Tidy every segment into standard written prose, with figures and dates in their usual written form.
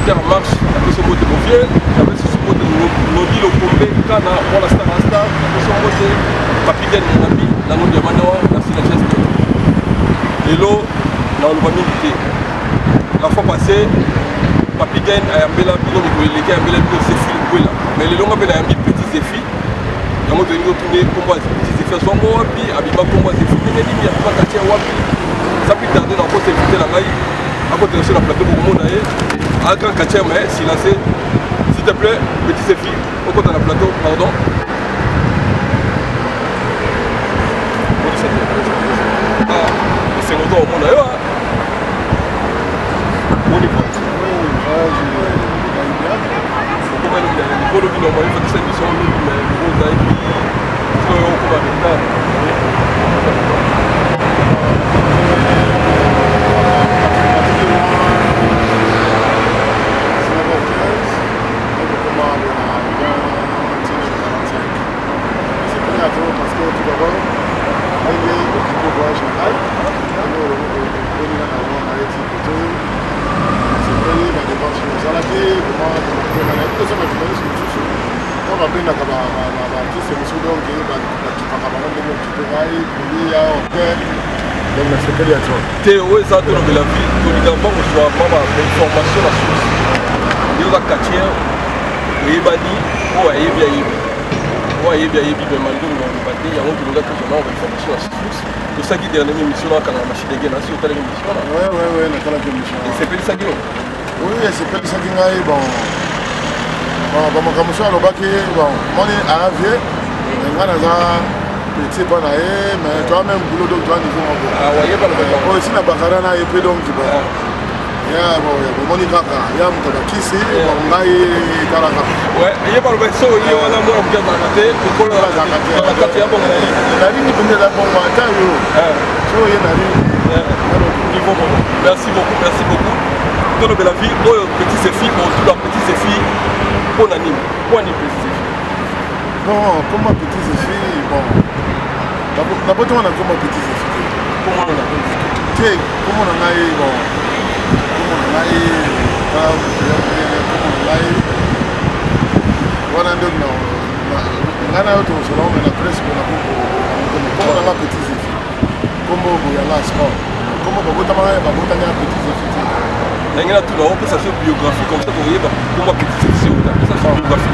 Terre marche, après ce mot de Movier, après ce mot de Nodi le Combe, Kana, pour la Star Rasta, après ce mot de Papiden Monabi, la nom de Manoa, la Silageste. Et l'eau, dans le famille, la fois passée, Papiden a appelé la bidon de Kouélé, a appelé la bidon de Zéphie de Kouéla. Mais les longs appellent un petit Zéphie. Il y a un autre tourné combat, petit Zéphie, soit moi, puis Abima combat Zéphie, mais il y a pas qu'à tirer Wapi. Ça peut tarder dans la côte éviter la maille. À côté de la plateau pour mon aïe, à grand quartier, mais s'il a s'il te plaît, petit Zéphie, au côté de la plateau, pardon. Ah, c'est mon tour au monde aïe. On y va. Comment il y a une bonne vie normale, il faut que cette mission, mais le gros aïe, on va faire. Parce que tout d'abord, il y a eu beaucoup de voyages en Haïti. C'est payé la dépense aux salariés, comment on va bien la artiste, monsieur donc, il va donc c'est payé à toi. Théo et ça, de la vie, tout le temps, on soit maman, information à source. Il y a un quartier, il y a Bani, oh, il y a bien. Il y a des gens qui ont été information à source. C'est ça qui est dernière émission quand la machine de guerre, c'est une émission. Oui, la émission. Et c'est pas ça qui est. Oui, c'est pas ça qui est. Bon, comme ça, bon, on est à la vie, on a petit bon mais toi même boulot donc toi niveau ah ouais pas le aussi na bakarana et puis donc ya bon moni kaka ya mutaka kisi ngai kalaka ouais il pas le so il wana mo kuja na kate ko la kate ya bon na nini bende la bon mata yo so ye na nini niveau bon merci beaucoup dans le belle vie petit Zéphie pour tout la petit Zéphie pour anime pour anime petit Zéphie bon comment petit Zéphie bon d'abord on a comment petit Zéphie comment on a comment on a bon voilà donc on a autre chose on a presque comment on a petit Zéphie comment on a la sport comment on a petit Zéphie il y a tout là on peut ça sur biographie comme ça pour voir comment petit Zéphie ça sur biographie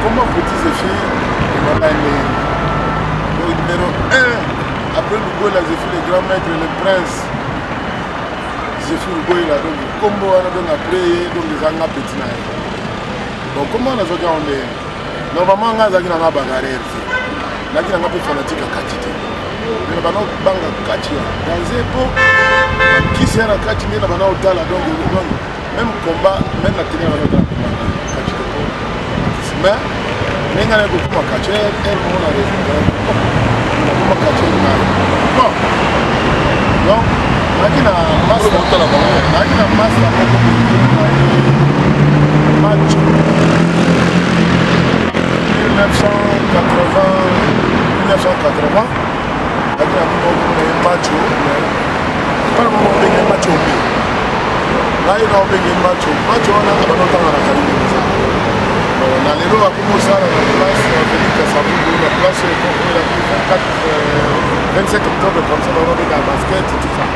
comment petit Zéphie on a le numéro 1 après le goût la Zéphie le grand maître le prince Zéphie là donc combo on a donc après donc les anga petit na bon comment on a zoga on est normalement on a zaki na bagarre là qui n'a pas fanatique à katite mais bana banga katia dans epo qui sert à katine na bana otala donc même combat même la tenir na katite mais nenga na ko kuma katia et on a résultat kuma katia bon donc Makina master match 1980 avec un match pas le moment de match au but là il a un match on a pas longtemps à la qualité on a les lots à commencer à la place la place 27 octobre comme ça on a des basket et tout ça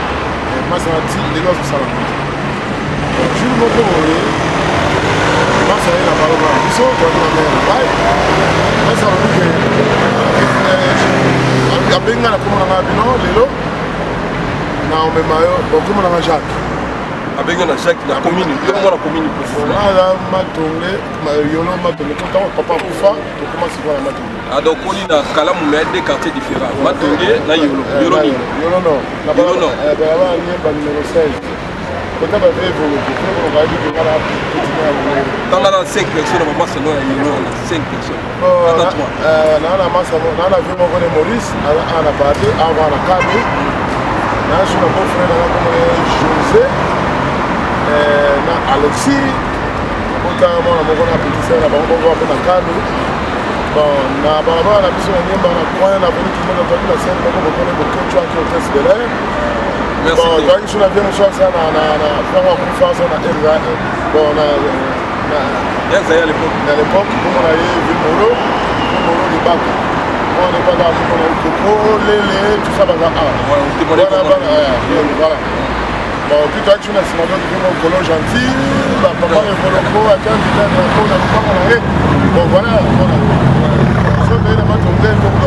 moi ça m'a dit les gars ça va je me comprends moi ça est la parole ils sont dans la mer moi ça veut dire que la benga la comme on a bino lelo na on met mayo bon comme on a Jacques abenga na Jacques la commune comment la commune là matongé yolo matongé quand papa kufa to comment c'est quoi la matongé ah donc on a kalamu mais des quartiers différents matongé na yolo ni yolo non la numéro 16 quand on va faire on va dire que voilà dans la 5 personnes on va passer là yolo 5 personnes attends là la masse là la vie mon Maurice à la partie avant la carte là je suis mon frère là comme José na Alexis notamment na mon petit frère là on va faire la carte bon na baba na biso na nyemba na coin na venu tout le monde a la scène donc on connaît beaucoup de gens qui ont testé là merci. Bon, toi, je suis la bien chose, ça, vraiment, confiance, on a bon, on a. Il y a Zaya à l'époque. À l'époque, comme on a eu Vimoro, de Bac. On n'est pas là, on a eu Coco, Lélé, tout ça, voilà. Voilà. Bon, puis toi, tu n'as pas dit mon colon gentil, papa est volontaire, à quand tu as dit, bon, voilà.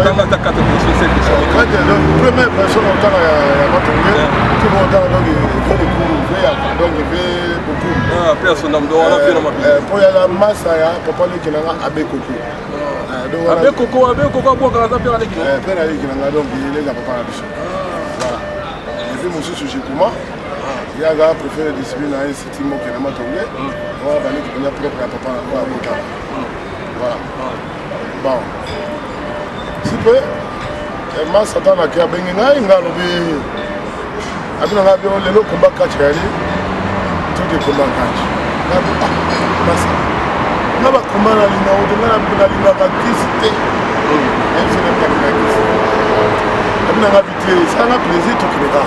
Tanga ta 4 personnes, quand première personne au temps, il y a pas tombé, tout le monde donc il fait des coups, donc il fait beaucoup. Ah, personne n'a vu dans ma vie. Pour y aller à Massa, papa lui qui n'a pas Abbé Coco. Abbé Coco, à boire quand on a fait avec lui. Père Ali qui n'a donc il est là papa la biche. Voilà. Et puis monsieur Sushikuma, il y a un préféré discipline à un site qui n'a pas tombé. On va aller qui n'a propre à papa à Bota. Voilà. Bon. Si peu, ma satan a kia bengi na inga lobi. Abina na bio lelo combat catch yali. Tout est combat catch. Na bi masa. Na ba combat na linga o na na linga ka kisite. Même si na ka kisite. Abina na biti ça na plaisir to kibeta.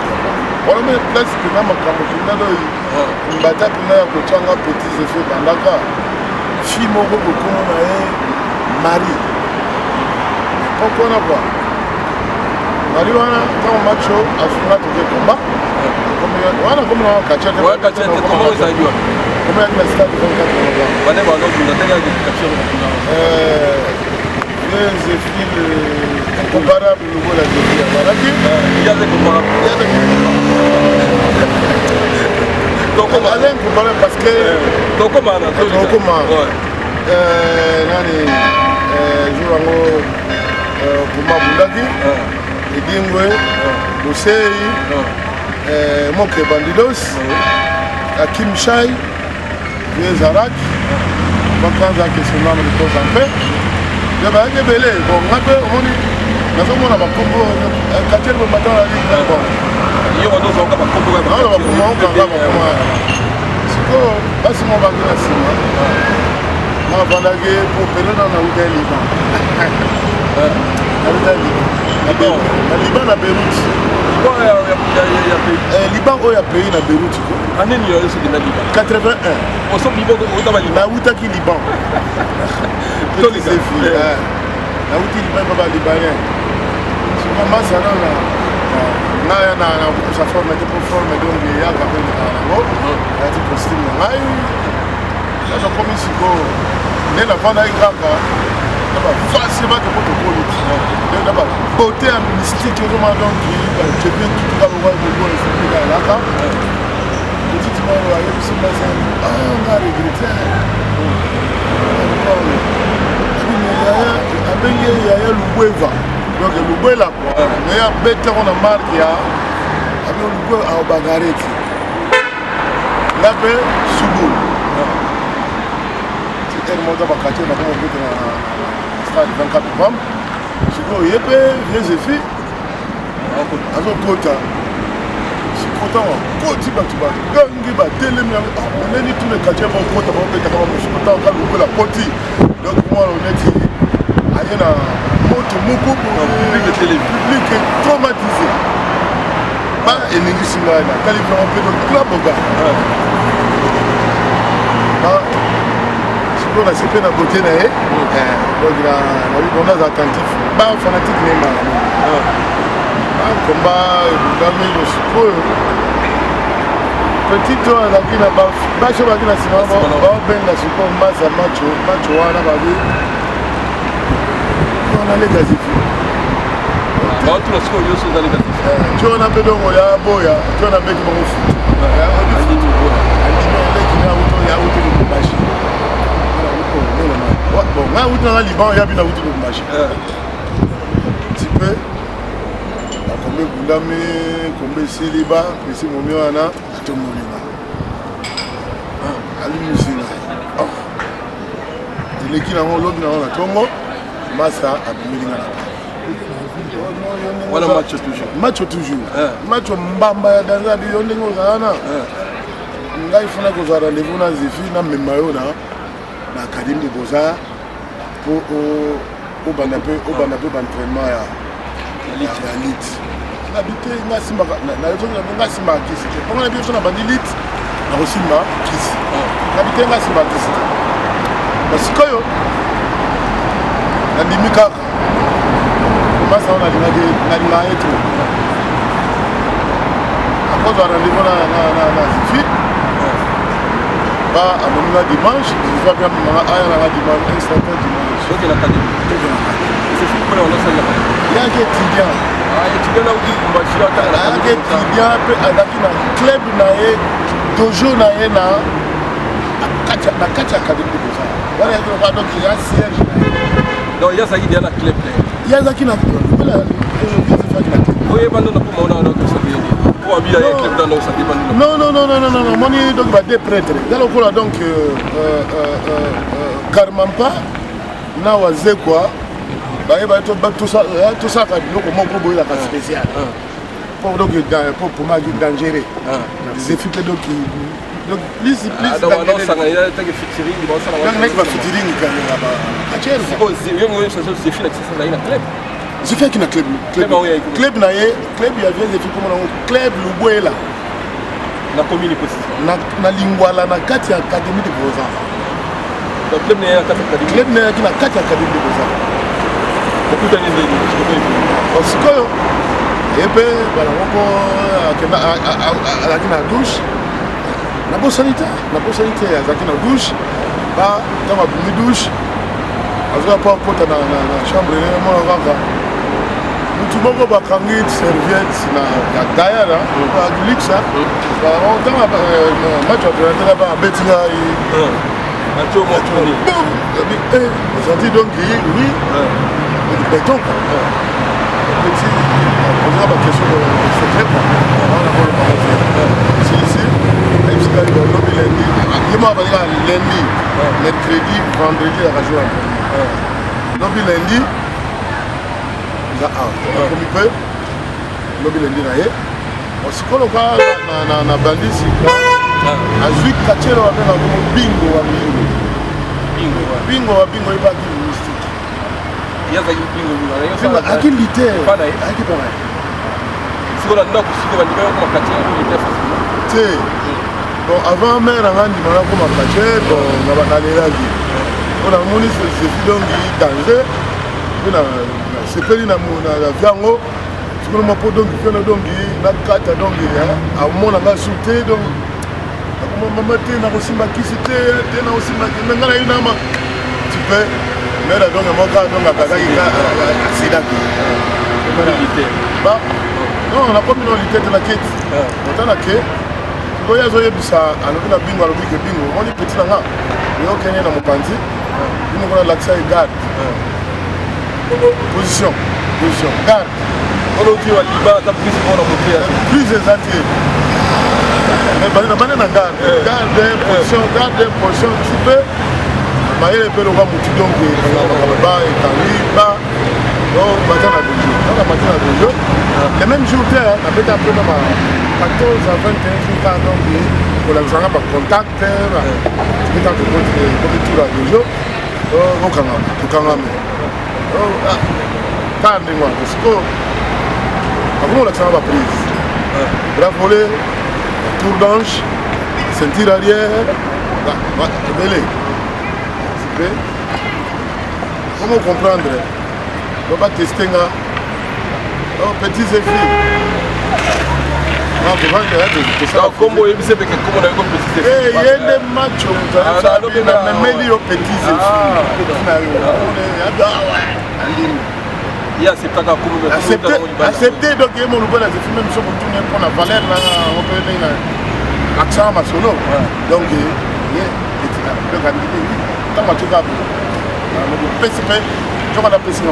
Wala me place que na makambo kinda do yi. Mbata pina ya kochanga petits effets bandaka. Fi moko ko na e Marie. Pourquoi on a pas Marijuana, quand on match à ce moment de combat, comme on a catché, comment ça a eu comment il y a le stade de 24 ans. On est dans les effets comparables au niveau de la vie. Il y a des comparables. Donc on a l'air comparable parce que donc comment Kuma Bundaki, Edingwe, Musei, Moke Bandidos, Hakim Shai, Zarak, Bakanza qui se nomme de cause en paix. Il y a des belés, bon, on a un combo, quand il y a un matin, bon. Il y a un combo, c'est mon bagage. Je vais pour péler dans le Liban. Liban à Beyrouth. Liban est un pays à Beyrouth. Année il y a aussi de Liban. 81. On s'en Liban au Liban. Na Outaki Liban. Tous les filles. Na Outaki Liban pas libanais. Souvent ma ça na ça forme de pour forme donc il y a quand même là. Il y a des costumes là. Ça donc comme ici go. Né la bande avec Raka. Forcément que votre politique. La beauté mystique que donc je viens tout à l'heure de là. Petit moment où il se passe on a regretté. Il y a le Boueva. Donc le Boueva quoi. Mais il y a bête on a marqué il y a le Boueva à Bagareti. Là ben Sougou. C'est tellement de quartier là comme on peut stade 24 novembre. Sougou il peut vieux effet. Azo kota. Si kota on koti batuba. Gangi ba telemi on est tous les quartiers pour kota pour bête comme monsieur kota on va le la koti. Donc moi on est dit ayena moto moko public traumatisé. Pas énergie singa na qualifié un peu de club au gars. On a CP dans côté là donc on a attentif pas fanatique même combat dans le sport petit toi là qui n'a pas je vais dire sinon on ben la support match wana ba bi on a les gazifs ba tu la score yo so dans les gazifs tu on a besoin ya boya tu on a besoin de foot bon, là où dans le Liban, il y a bien la route de machine. Un petit peu. Combien Boundame, combien Céliba, mais c'est mon mieux, Anna, à tout le monde. À l'usine. L'équipe n'a pas l'autre, n'a pas Tongo, Massa à Bimilina. Voilà, match toujours. Match toujours. Match Mbamba, dans la vie, on est au Ghana. Là, il faut que vous ayez rendez-vous dans les filles, dans les maillots, dans l'Académie des Beaux-Arts, pour au banapé d'entraînement à l'élite. habité nga simba na yozo nga simba kisi pour na biso na bandilite na kosimba kisi habité nga simba kisi parce que yo na dimika comment ça on a na être après on rendez-vous na fille ba amona dimanche je vais bien na dimanche un certain dimanche donc la académie c'est fini pour on a ça il y a des étudiants étudiant au Kimbashira il y a étudiant pe adaki na club na ye dojo na ye na kacha académie de ça voilà donc il y a siège donc il y a ça qui est na club il y a ça qui na voilà oui bando na pour on a donc ça bien pour habiller les club dans ça dépend non moni donc ba des prêtres dans le donc Karmampa na waze quoi tout ça biloko moko boye la spécial pour donc pour ma dangereux c'est fait donc please donc on ça il y a des featuring bon ça donc mec va featuring quand là-bas c'est fini ça là club je fais qu'une club na ye club il y avait des filles comme on club Lubuela na commune aussi na lingwala na kati ya académie de Beaux-Arts donc club na kati ya académie club na kati ya académie de Beaux-Arts beaucoup d'années parce que et puis voilà moko akina douche na bo sanitaire akina douche ba dans ma douche azoka pas kota na chambre ne mo kaka mutu moko bakangi serviette na ya dayara ba lixa ba on dans match de ba betinga Mathieu Montoni. Aujourd'hui donc oui, le béton. Petit, on a la question de secret. On a le magasin. C'est ici. Et puis là, le lundi. Il m'a dit lundi, mercredi, vendredi, la radio. Donc lundi, il a comme il peut. Donc lundi, il y a. Parce que quand on a bandit ici. Azui kachero wapenda bingo wa bingo ibaki mystique yaza bingo akilite pana akipana siko na ndako siko bandika kwa kachero ilite te bon avant mère ngandi mana kwa kachero na banalela on a moni c'est filongi danger kuna sepeli na viango siko mo po donc fena donc na kata donc a mona nga souté donc maman te na kosimba kisi te na kosimba nga na inama tu peux mais là donc mon gars donc akazaki accident ba non on a pas minorité de la quête on a que ko yazo yebisa alobi na bingo alobi ke bingo on dit petit nga yo kenye na mopanzi bingo ko la tsai garde position garde on dit wa liba ta prise pour la montée plus exact mais bana na garde position un petit peu mayele pe loka mutu donc ba etandi ba donc batana dojo dans la matin à dojo le même jour na beta après na 14 à 21 jours quand donc pour la zanga ba contact beta ko comme tout la dojo donc kanga me pas ndingwa parce que avant la zanga ba prise bravo les tour d'ange, ceinture arrière, belé. Comment comprendre? On va tester là. Oh, petits et filles. Comment il s'est fait que comment on a eu comme petits et filles? Il y a des matchs où on a même les petits et filles. Il y a accepté comme accepté donc il y a mon nouvel film même sur mon tourner pour la valeur là on peut dire accent maçonneau donc il y a le candidat tant que tu vas le PCP tu vas la PCP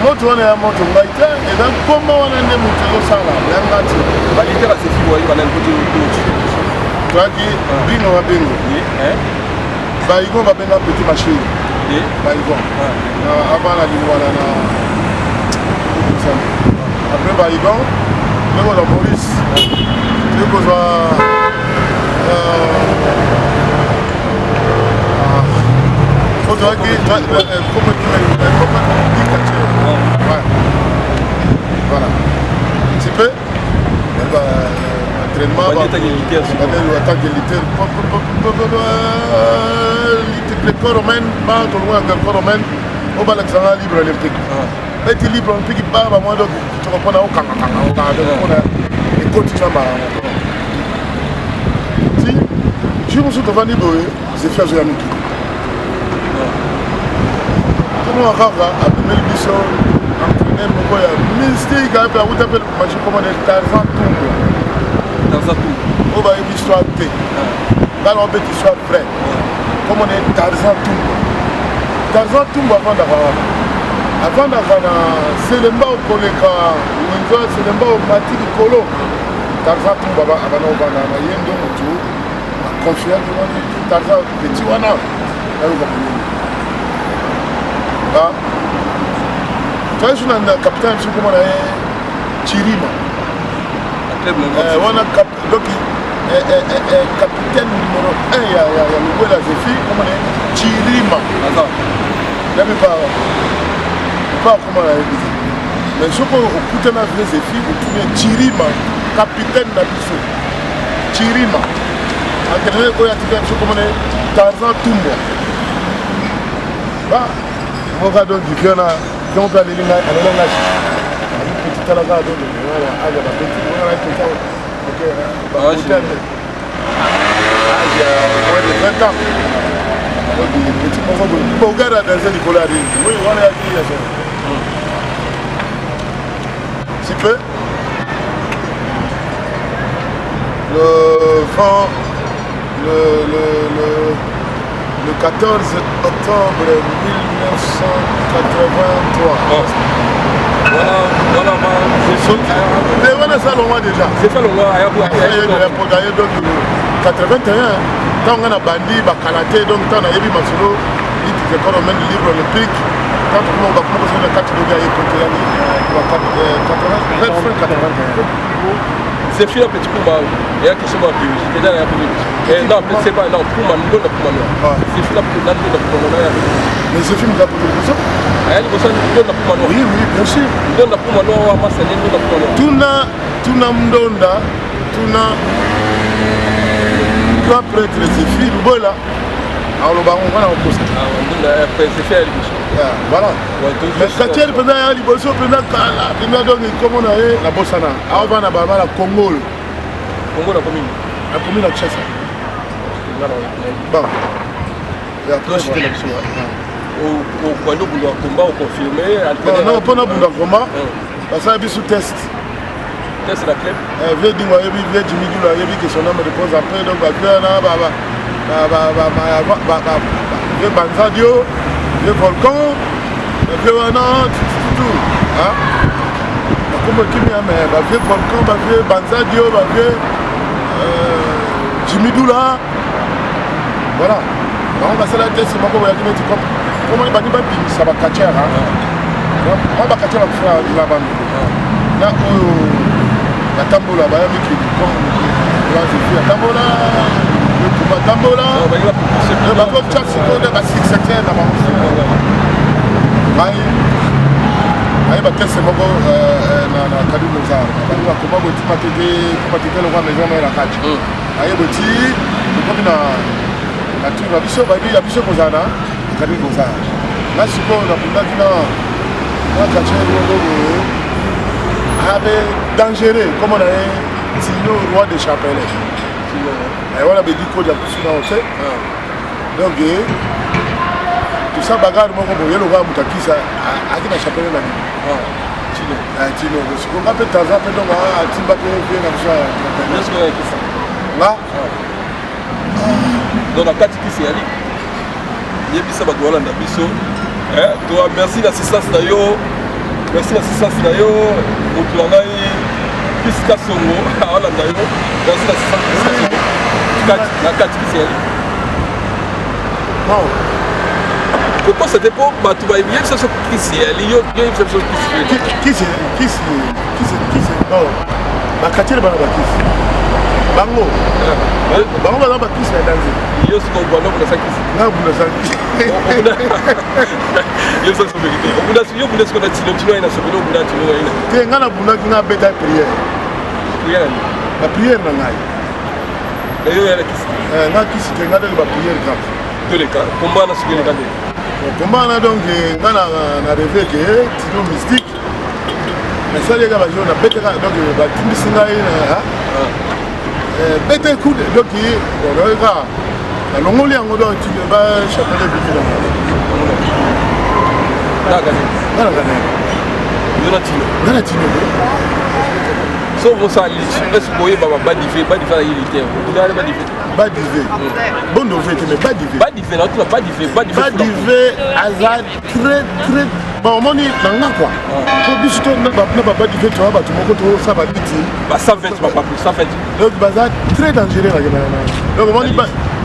moto on est moto baita et donc comment on a des motos ça là l'angati valiter c'est qui voyez on a un petit toi qui bingo va bingo bah ils vont va benga petit machine Baïgon. Avant la Limoana, après Baïgon, le mot de Maurice, le mot de faut que tu entraînement attaque militaire le corps romain ba to loin le corps romain au bal libre olympique et libre olympique ba moi donc tu comprends au kanga et continue ba si je me suis devant boy c'est faire jouer amiki comment rara a premier biso entraîner mon boy mystique a pas vous appelle match comme des Tarzan on va une histoire de on va une histoire vraie comme on est Tarzan Toumba avant d'avoir c'est le mbao koleka c'est le mbao mati kolo Tarzan Toumba avant on va na yendo mutu confiance Tarzan petit wana ah tu vois je suis un capitaine je suis comme on est Chirima on a donc capitaine numéro 1 il y a le gars là j'ai fait comment on est Chirima il n'y pas comment on a dit mais ce qu'on écoute dans les filles on tourne Chirima capitaine d'Abisso Chirima entraîneur il y a quelque chose comme on est Tarzan Toumba bah on va donc dire qu'on a donc aller là petit à la gare donc voilà à la petite on a tout OK bah hôtel il y a moins de 20 ans petit on regarde dans cette école oui on a dit ça si peu le 14 octobre 1983. Voilà, c'est voilà ça le mois déjà. C'est ça le mois. Donc 81, quand on a bandit, karaté, donc quand on a eu Masolo, il dit que quand on mène le livre olympique, quand on va commencer le 4 de guerre, c'est fini un petit peu il y a quelque chose de plus j'étais dans la première non c'est pas non pour moi non c'est fini la pour mais ce film pour ça il y oui bien sûr donne la pour moi ma c'est donne tuna mdonda tuna grand prêtre les filles voilà alors le baron voilà on pose c'est fait voilà mais quand tu es pendant les bossos pendant donc comment on a la bossana avant na baba la Congo la commune à Tchassa bon et après c'était l'action au point de boulot combat au confirmé non pas na boulot combat parce que bisu test la clé veut dire moi veut Jimmy Dula que son homme repose après donc na baba vieux Banzadio, vieux Volcan, vieux Wana, tout. Comme qui vient, mais vieux Volcan, vieux Banzadio, vieux Jimmy Dula. Voilà. On va se la tête, c'est moi qui vais dire comment il va dire ça va catcher. On va catcher la bande. Là où la tambola, il y a un mec qui dit comme la tambola. Tambola, le bateau de chasse, c'est de la 6-7e d'abord. Aïe, c'est mon gars, na Kadou Moza. Comment vous dites le roi maison, mais la catch. Aïe, vous dites, comme la tour, la bichot, il y a bichot Mozana, Kadou Moza. Là, c'est bon, on a pu dire, on a catché le dangereux, comme on a dit, Tino, roi de Chapelle. Et voilà, mais du coup, il y a plus de choses. Donc, tout ça, bagarre, moi, il y a le roi Moutaki, ça a dit la chapelle là. Tino. Tino. On appelle Tarzan, donc, à Timbaké, bien comme ça. Est-ce que c'est ça? Là? Dans la carte qui s'est allée, il y a mis ça, Bagouala, Nabiso. Toi, merci l'assistance d'ailleurs. Merci l'assistance d'ailleurs. Au Tuanaï, Pisca Songo, à Hollande d'ailleurs. Merci l'assistance Pisca Songo. La carte qui s'est allée. Non. Pourquoi c'était pas tu vas bien ça qui s'est allé? Il y a une chose qui s'est allé. Qui c'est non. La carte est bonne. Bango. Bango va dans la piste là. Il y a ce qu'on voit là pour la sac. Là pour la sac. Il y a ça c'est vérité. On a suivi pour ce qu'on a dit, tu vois, il a sauvé au bout de tu vois. Tu es dans la boule qui n'a pas de prière. prière. La prière na ngai. D'ailleurs, il y a qui Nga kisi te nga de la prière quand. tous les cas. Combat na sugele kande. Combat na donc nga na rêvé que tino mystique. Mais ça les gars va jouer na bête donc ba timbisi ngai na bête coup donc bon le gars. Na longoli yango donc tu va chapeler petit là. Daga ne. Donatino. So vous ça est-ce que vous voyez baba badivé il était. Vous allez badivé. Badivé. Bon nouvelle mais badivé. Badivé non tu badivé. Badivé azad très bon moni nanga quoi. Ko bisto na ba badivé to ba to moko to ça ba biti. Ba 120 pas plus 120. Donc bazar très dangereux là. Donc moni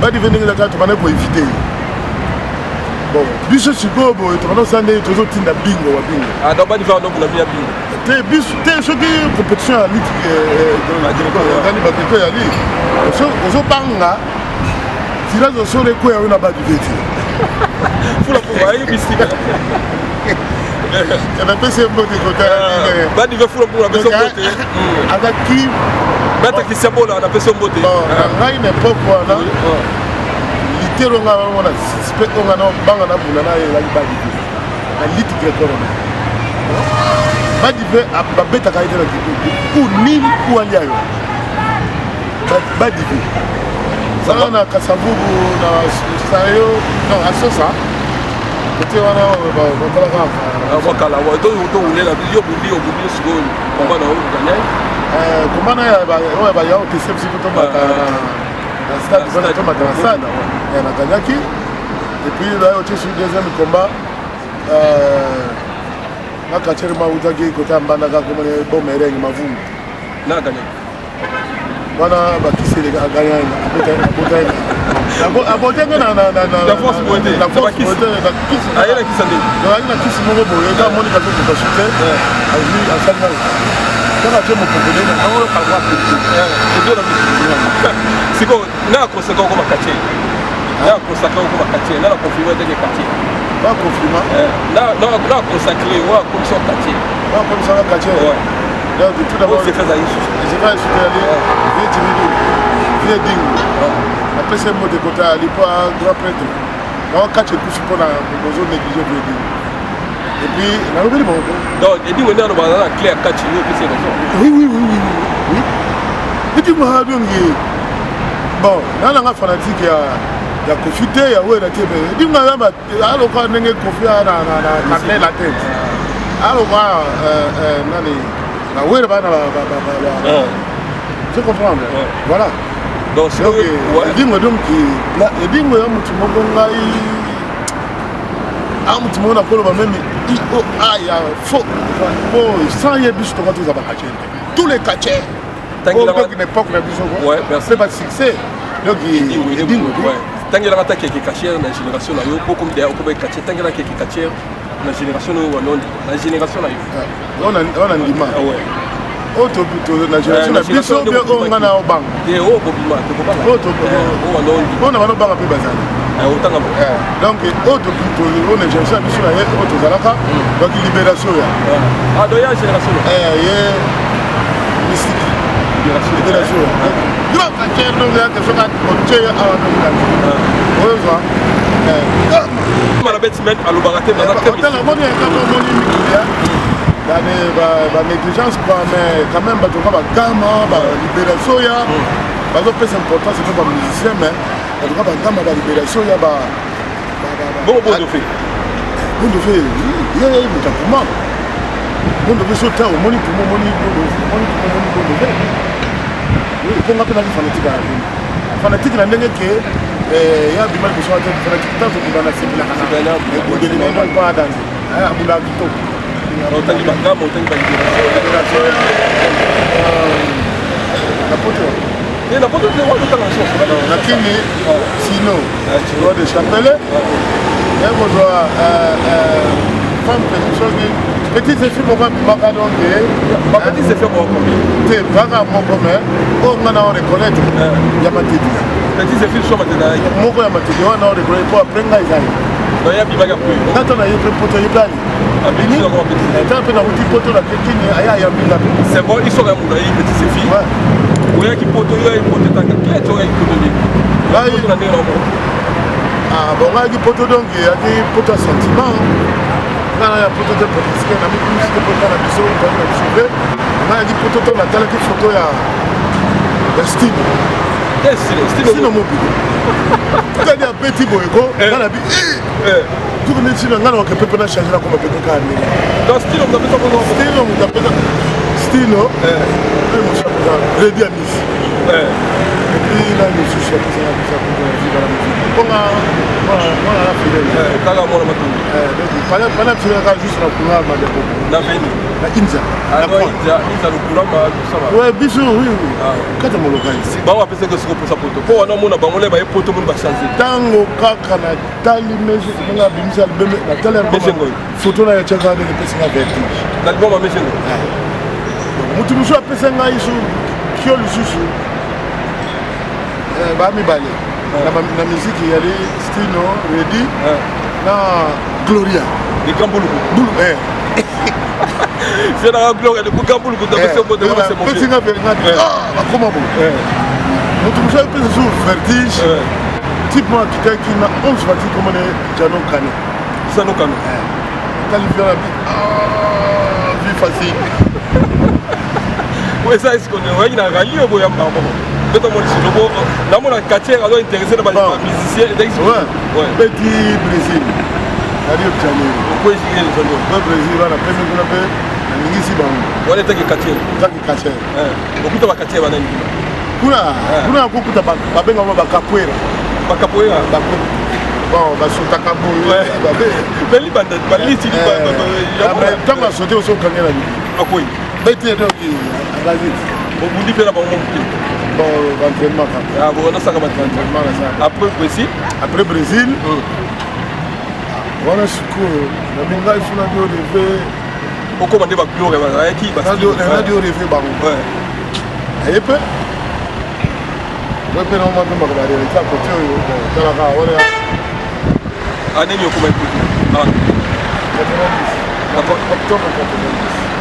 badivé ninga ka to bana ko éviter. Bon, biso siko bo to no sande to zo tinda bingo wa bingo. Ah donc badivé non pour la bien bingo. Te ce qui compétition à lutte ozo banga tirage au sort quoi on a pas du vêtu pour la pouvoir y bisika et ben c'est bon de côté ba di pour la personne beauté avec qui bata qui sabola la personne beauté na une époque là littéro nga on a spectre nga no banga na bula na la ba di la lutte gréco-romaine Badivé a babeta kaite na ou nil ou aliayo. Badivé. Ça na kasavubu na sayo non asosa. Côté wana ba kala wakala wa to ulela yo buli sugol komba na uganya komba na ba ya otese psi to ba na stade to ba na stade na ganyaki et puis là au deuxième combat Nakachere maudagi kota mbanda ka komone bomere ni mavumu na ganya bana bakisi les ganya abotenga na la force beauté la force beauté la kisi ayela kisande na kisi mongo boye ka moni ka to ko shute azi asanga kama chemo popele na ngoro ka kwa petit ndio na misi siko na koseka ko makache na koseka ko makache na confirmer de quartier pas confirmant là consacré ouais comme ça quartier comme ça quartier donc tout d'abord c'est très aïe je vais acheter aller vieux timido vieux dingo après c'est mot de côté ali pas grand prêtre non quartier couche pour la besoin négliger vieux dingo et puis la nouvelle bon donc et dit on est dans la clé quartier que c'est raison oui et puis moi donc bon là la fanatique ya kofite ya wera tebe dinga yamba alo kwa nenge kofia na carnet la tête alo kwa nani na wera bana tu comprends voilà donc c'est dinga donc la dinga ya mutu monga mutu mona kolo ba même o ya faux bon sans y biche to quand ba kache tous les kachers donc une époque la biche ouais c'est pas succès donc il dinga tangela attaque qui caché na génération na yo beaucoup de ko be caché tangela qui caché na génération no wanondi na génération na yo on a ndima ouais auto plutôt na génération na biso bien on ngana obang et oh bobima to ko banga auto wanondi on a bano banga pe bazali otanga donc auto plutôt on a génération biso na ye auto zalaka donc libération ya ah do ya génération ye mystique libération grand caché donc ya que ça ka monter à la mala betsmen alobagate na hôtel a moni ka moni miklia dane ba négligence quoi mais quand même ba to ba gama ba libération ya ba zo pèse importance c'est pas musicien mais en tout cas ba gama ba libération ya ba bon de fait ye mutakuma bon de fait sauter au moni pour moni de fait pour nga pena fanatique na ndenge ke ya bima ko so ate fanatique tanto ko bana sibila kana ko de ne non pas dans abula kito otani bagamo otani bagiro la poto et la poto c'est quoi dans la chose lakini sino roi de chapelle et ko doit femme quelque chose petit c'est fait pour baka donc petit c'est fait pour combien te baka moko mais on ngana on reconnaître ya matiti petit c'est fait sur matena moko ya matiti on reconnaître pour après ngai zai no ya bibaga plus quand on a eu poto yibali Bini, tu as un peu dans le poto là, qui est c'est bon, ils sont là, petit c'est fini. Oui, qui poto, il y a une poto, il y a une poto. Ah bon, là, il y a une poto donc, il y a une poto sentiment. Là, il y a une poto de politique, il y a une poto de la mission, il y a une poto de la télé qui photo, il y a style. Style mobile. Tu as dit un petit boygo, il y a tout le monde dit que tu peux changer comme tu peux. Dans style, on a besoin style, ready à Nice. Et puis là, je suis cher, c'est la musique. Voilà, la fidèle. Pendant que tu regardes juste la couleur, la India. Oui, bisous, oui. Quand tu me localises. Bah, on va penser que c'est pour ça pour toi. Pour un homme, on a pas pour tout le monde va changer. Tango, Kakana, Tali, Méjé, on a Bimisal, la télé, photo là, tu as regardé le PC vertige. L'album a Méjé. Mutumusho apesa ngai so kio lisusu bami bale na muziki yali Stino Ready na Gloria de Kambulu c'est la Gloria de Kambulu que d'abord c'est bon de c'est mon petit ngapé ngapé comment bon Mutumusho apesa so vertige type moi qui na 11 parties comme on Jano Kane California vie facile. Oui, ça est-ce qu'on est un rallye au Boyam Barbo. Peut-être mon chinois, dans mon quartier, on est intéressé par les musiciens. Oui, petit Brésil. Rio de Janeiro. Pourquoi est-ce qu'il y a le Brésil, on a fait un peu de musique. On est un quartier. Beaucoup de quartiers, on a une ville. Kuna beaucoup de babenga ba capoeira. Ba capoeira. Bon, ba sota capoeira. Mais li banda, ba li ti ba. Après tant que sauter au son kangela ni. Akoy. Bête donc à la vie. Bon, vous dites là bon bon entraînement. Ah bon, on a ça comme entraînement là ça. Après Brésil. Après Brésil. Voilà ce que la binga il faut la relever. Au commander ba gloire ba qui ba. Radio relever ba. Ouais. Et puis ouais, non, moi, je vais aller à côté. Année, il y a combien de temps? 90. Octobre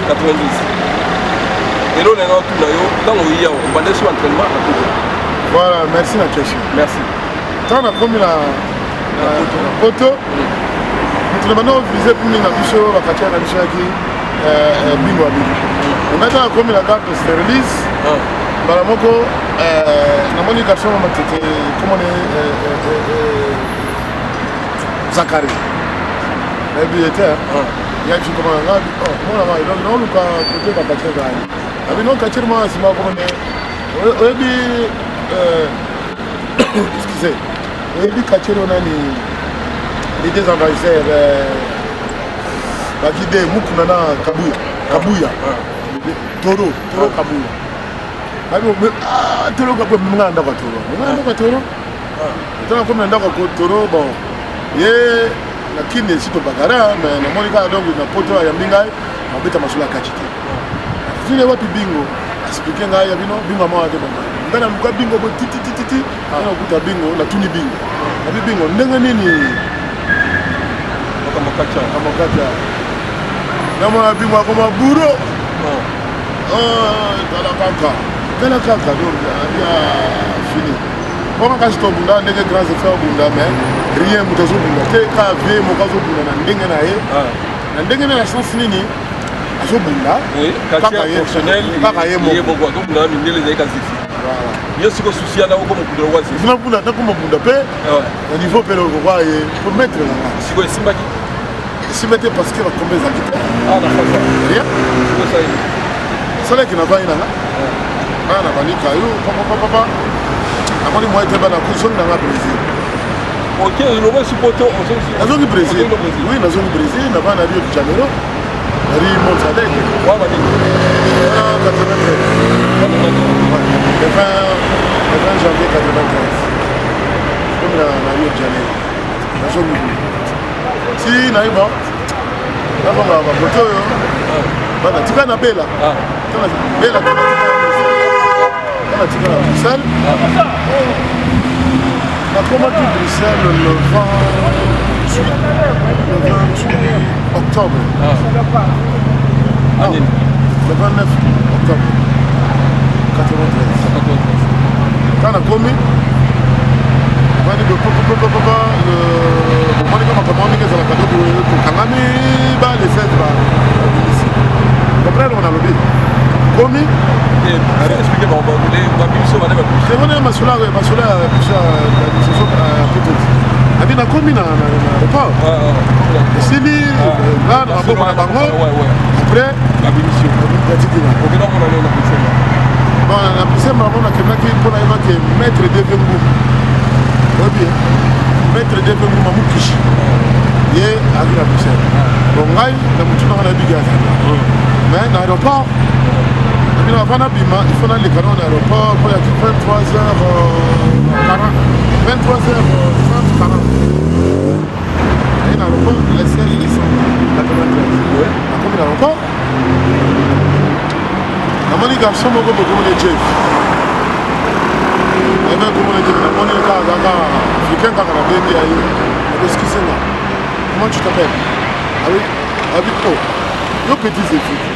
90. Et là, on est dans tout là, on va aller sur l'entraînement. Voilà, merci la question. Merci. Quand on a commis la photo, nous avons visé pour la bicho, la quartier, la bicho qui est bingo. On a commis la carte de stérilise. Balamoko, na moni garçon matete, comment on est Zakari. Et puis était, il y a qui comment on a, moi là, non le cas côté de quartier là. Avec non quartier moi c'est pas comment on est. Et puis excusez. Et puis quartier on a les deux envahisseurs qui des Mukunana Kabuya. Toro Kabuya. Toro kwa mwenga ndako toro. Mwenga ndako toro. Toro kwa ndako toro bon. Ye lakini sito bagara mais na monika donc na poto ya mbinga mabeta masula kachite. Zile wapi bingo asipike ngai ya bino bingo mwa de bamba. Ndana mko bingo bo titi ana kuta bingo na tuni bingo. Na bingo ndenga nini? Kama kacha. Na mwa bingo kama buro. Tala kaka donc il a fini. Comment quand je tombe dans des grands efforts bunda mais rien mutazo bunda te ka ve mo kazo bunda na ndenge na ye. Na ndenge na sens nini? Azo bunda. Oui, kaka fonctionnel. Kaka ye mo. Ye mo donc na mindele zai kazifi. Voilà. Yesu ko souci na ko mo kudro wazi. Zina bunda na ko mo bunda pe. Au niveau pelo ko kwa ye pour mettre là. Siko simba ki. Simete parce que va combien ça quitte. Ah na fa. Rien. Siko ça. Sala ki na va ina. Na banika yo papa amoni moi te bana ku songa na Brésil. OK, le moment supporter on se na zone Brésil. Oui, na zone Brésil, na bana Rio de Janeiro. Rio Montalegre. Wa ba ni. Ah, 93. Le 20 janvier 93. Comme na Rio de Janeiro. Na zone si na iba. Na ba photo yo. Bana tika na bela. Bela à Bruxelles. On a commencé Bruxelles le 20 octobre. Année. Le 29 octobre 93. Quand on a commis, on a dit que les 16 comprendre on a lobby commis expliquez moi c'est mon ami masula abi na commis na report sili là na bango après la mission bon la mission maman na kemaki pour na que maître Devengu obi maître Devengu mamukishi ye avec la mission bon ngai na mutu na bigaza mais dans l'aéroport il faut aller à l'aéroport pour y aller 23h40 23h30 et l'aéroport les selles ils sont 93 comme l'aéroport la moni garçon beaucoup de chef et même comme on dit la moni africain quand on a baby excusez-moi comment tu t'appelles ah oui Abito yo petit Zéphine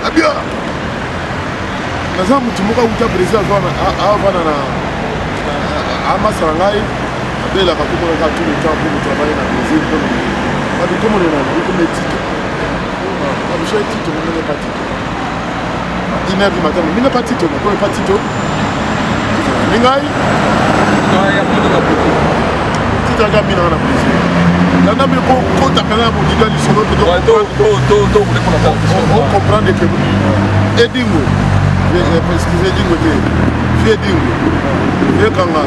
Abia naza mutu moko auta Brésil avana na amasangai abelaka komonaka tout le temps pour travailler na Brésil babi tomonena comme titre babiso ya titre monene pas titre 1h du matin monene pas titre nakome pas titre mingai titre aga mina na Brésil nana mi kota kana modiga lisolo on comprend que Edingo excusez Edingo vieux Edingo vieux Kanga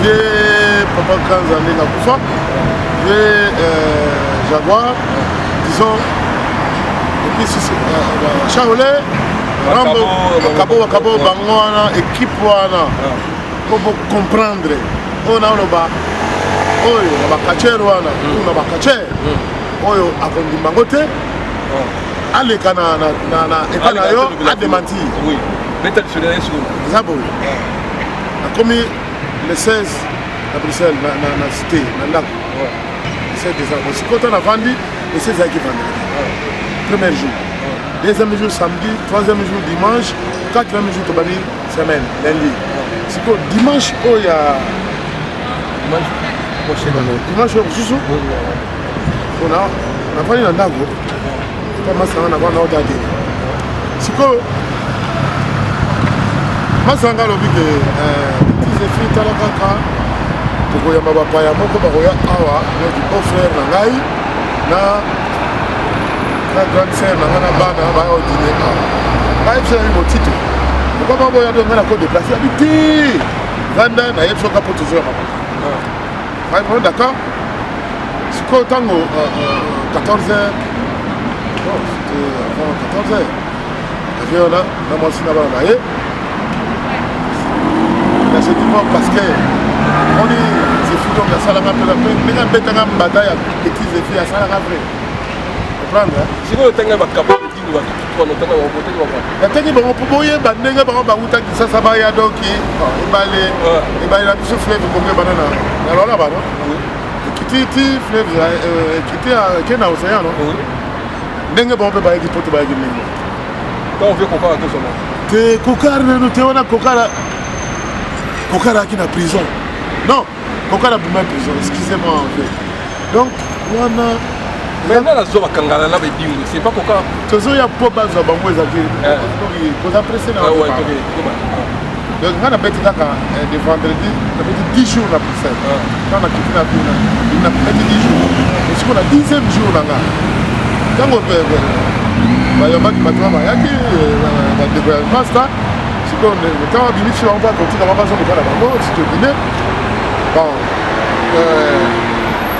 vieux Papa Kanza Nenga Koufa vieux Jaguar disons et puis Charolais Rambo Wakabo Bangoana équipe wana pour comprendre on a le bas oyo abakacher wana una bakacher oyo akondima ngote aleka na ekana yo a démentir oui mais traditionnel sur zabo akomi le 16 à Bruxelles na cité na ndako 16 décembre sikota na vandi le 16 qui vendredi premier jour deuxième jour samedi troisième jour dimanche quatrième jour tobani semaine lundi siko dimanche oya dimanche mosusu nafani na ndako epa masanga na bana odade sikoyo masanga alobi ke tizefi tala kaka tokoyamba bapaya moko bakoya awa noki beau frère na ngai na grande sœur na ngai na bana baya odine awa bayebisana motito okoma boya do ngai na kodeplace abi te vanda nayebi soka po tozoya makoto vraiment d'accord. C'est quoi autant 14h. Bon, c'était avant 14h. Et puis on a moi aussi là-bas là. Là c'est du parce que on est c'est fou donc la salle à la peine. Mais on bête en bataille avec petits effets à salle à vrai. Comprendre hein? Si vous tenez votre capot de dire on entend on voter on va. La tenue bon pour boyer bandenge ba uta qui ça va ya donc et balé la biso fleuve comme banana. Alors là-bas non? Oui. Quitter fleuve quitter à océan non? Oui. Ndenge bon peut ba qui porte ba qui ndenge. Quand on veut qu'on parle à tout ça. Te kokara nous te on a kokara qui na prison. Non, kokara pour ma prison, excusez-moi en fait. Donc on a maintenant la zone kangala là bedingo c'est pas pourquoi tozo ya po baza bango ezaki donc ko apprécier na ouais donc on a bêti kaka de vendredi on a bêti 10 jours la Bruxelles quand on a quitté la ville on a bêti 10 jours et c'est la 10e jour là quand on va y avoir qui maintenant va yaki la découverte ça c'est qu'on quand on vient sur on va continuer à avoir besoin de faire la bango c'est dîner bon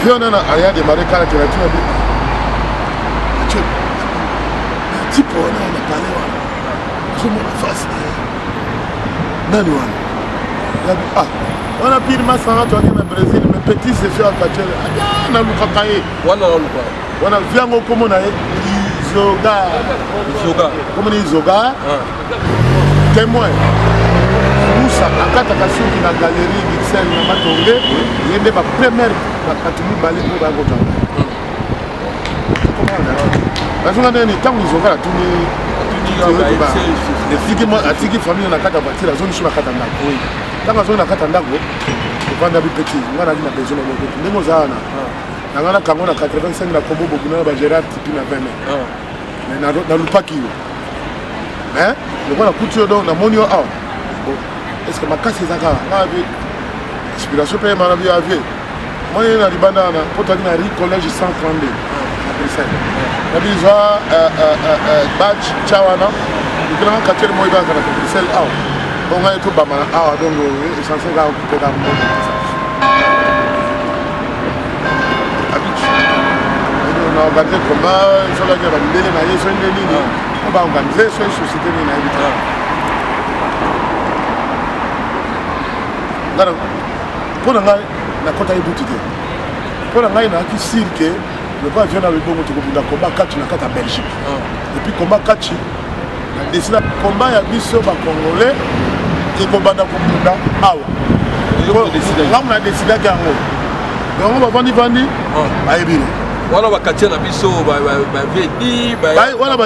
puis on a rien démarré quand la créature type on a parlé je me face nani wana on a pire masanga toi na Brésil mais petit c'est fait à Kachel na lukakaye wana luka wana viango comme na zoga comme ni zoga témoin ça akataka soki na galerie Mixel na Matonge ye nde première bato mibale oyo bakotanga bazonga ndenge ntango izonga atiki famille na kati ya voiture azongi so na kati ya ndako ntango azongi na kati ya ndako ovanda bipeti nga naki na besoin na moko ndenge oza wana nanga na kango na 85 na kombo bokuna na bagérard tipi na 20 mais nalupaki yo mais lokola kuti yo donc namoni yo awa est-ce que makasi eza kaka nga avi inspiration mpe yemana bio avie moi na libanda wana mpo toaki na ri collège 132 na bruxelles nabi zwa badge tya wana likelanga quartier moi ebaka na bruxelles awa bon ngai tobama na awa donc essentiel kaka kupeka na organiser combat soki ya bandele na ye so nde nini o baorganize so société nini nayebi te ngana mpo na ngai nakota ye butu te mpo na ngai naaki sir ke loko avion na lobongo tokobunda combat kati na kati ya belgique epuis combat kati na desina combat ya biso bacongolais ekobanda kobunda awa ngamu na desidaki yango yango bavandivandi bayebile wana bakatia na biso bavedi wana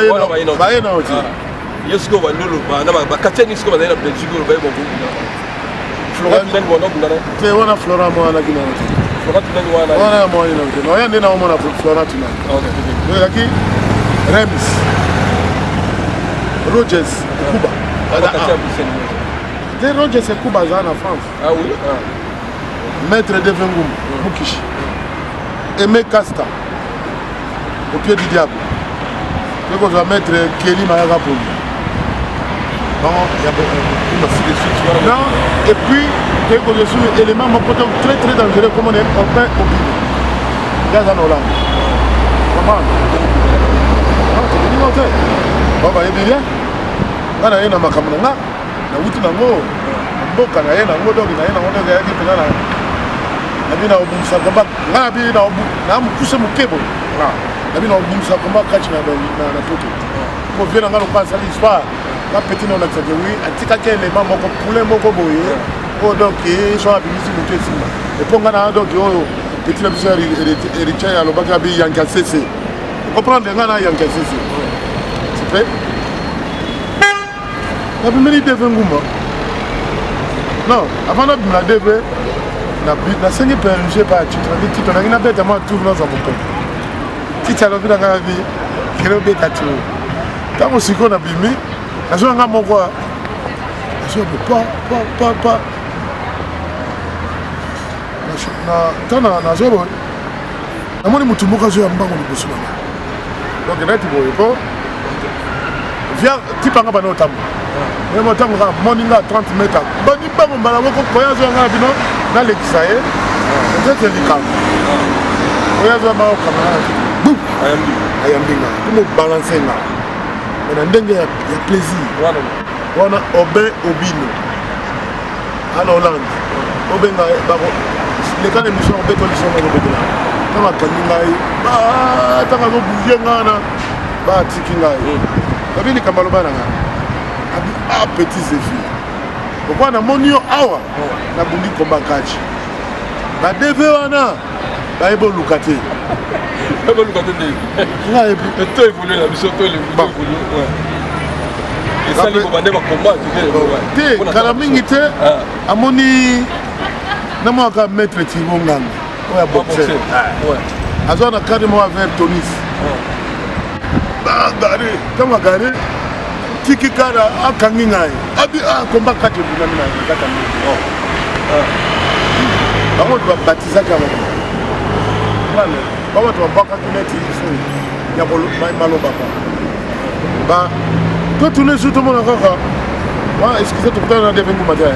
baye na oti ye siko bandolo na bakatia ni siko bazali na belgique oyo baye bokobunda Florent Tunani wana bundana te wana Florent mwana kina oti Florent Tunani wana mwana na oti no ya ndena mwana Florent Tunani donc aki Rems Rogers Kuba de Rogers et Kuba za na France ah oui maître de Vengum Mukishi Aimé Casta au pied du diable. Je vais mettre Kelly Mayaka pour lui. Non, il y a beaucoup. Non, et puis, je suis un élément très très dangereux comme on est au pain au bide. Gaz en Hollande. Comment? Non, c'est venu monter. Bon, bah, il y a bien. On a un makamana. Na wuti na ngo. Mboka na yena ngo dogi na yena ngo dogi yaki pena na. Nabina obumsa kamba nabina obu na mukuse mukebo nabina obumsa kamba kachi na poto ko vient ngalo pas ça l'histoire la petite on a dit oui atika kele mama ko poulet moko boye o donc e so abimisi mutu esima e ponga na donc o petit la biso héritier ya lobaka bi yanka cc comprendre ngana yanka cc tu peux la bimeli de nguma non avant de deve na sengi perje pa titre na ngina beta ma tout dans mon père titre la vida nga vi kero beta tu tango siko na bimi na zo nga moko na zo pa na tana na zo bo na moni mutu moko zo ya mbango ni bosula donc na ti boye ko via tipanga bana otambo mais mon tango ka moninga 30 mètres bani bango mbala moko koya zo nga bino na lekisa ye peut-être likam oya zo ma kamera boum ayambinga como balancer nga na ndenge ya plaisir wana obe obino ana Hollande obenga bako le kan émission obe to liso ngo bedela kama kaninga yi ba tanga zo bouger ngana ba tiki ngai babini kamalo bana nga abi petit zéphir pourquoi na monio awa na bundi komba kachi ba deve wana ba ebo lukate ebo lukate ndi nga ebu to évoluer la mission to évoluer ouais et ça les bande ba combat te kala mingi te amoni na mo ka maître Tibonganga oya boxer ouais azona carrément avec Tonis ba gare kama gare tiki kara akangi ngai abi komba kati bunami na kata oh bango ba baptiser kama bana bango to baka kineti so ya bolo mai maloba ba to tourner sur tout mon kaka wa excusez tout le temps na devengu matin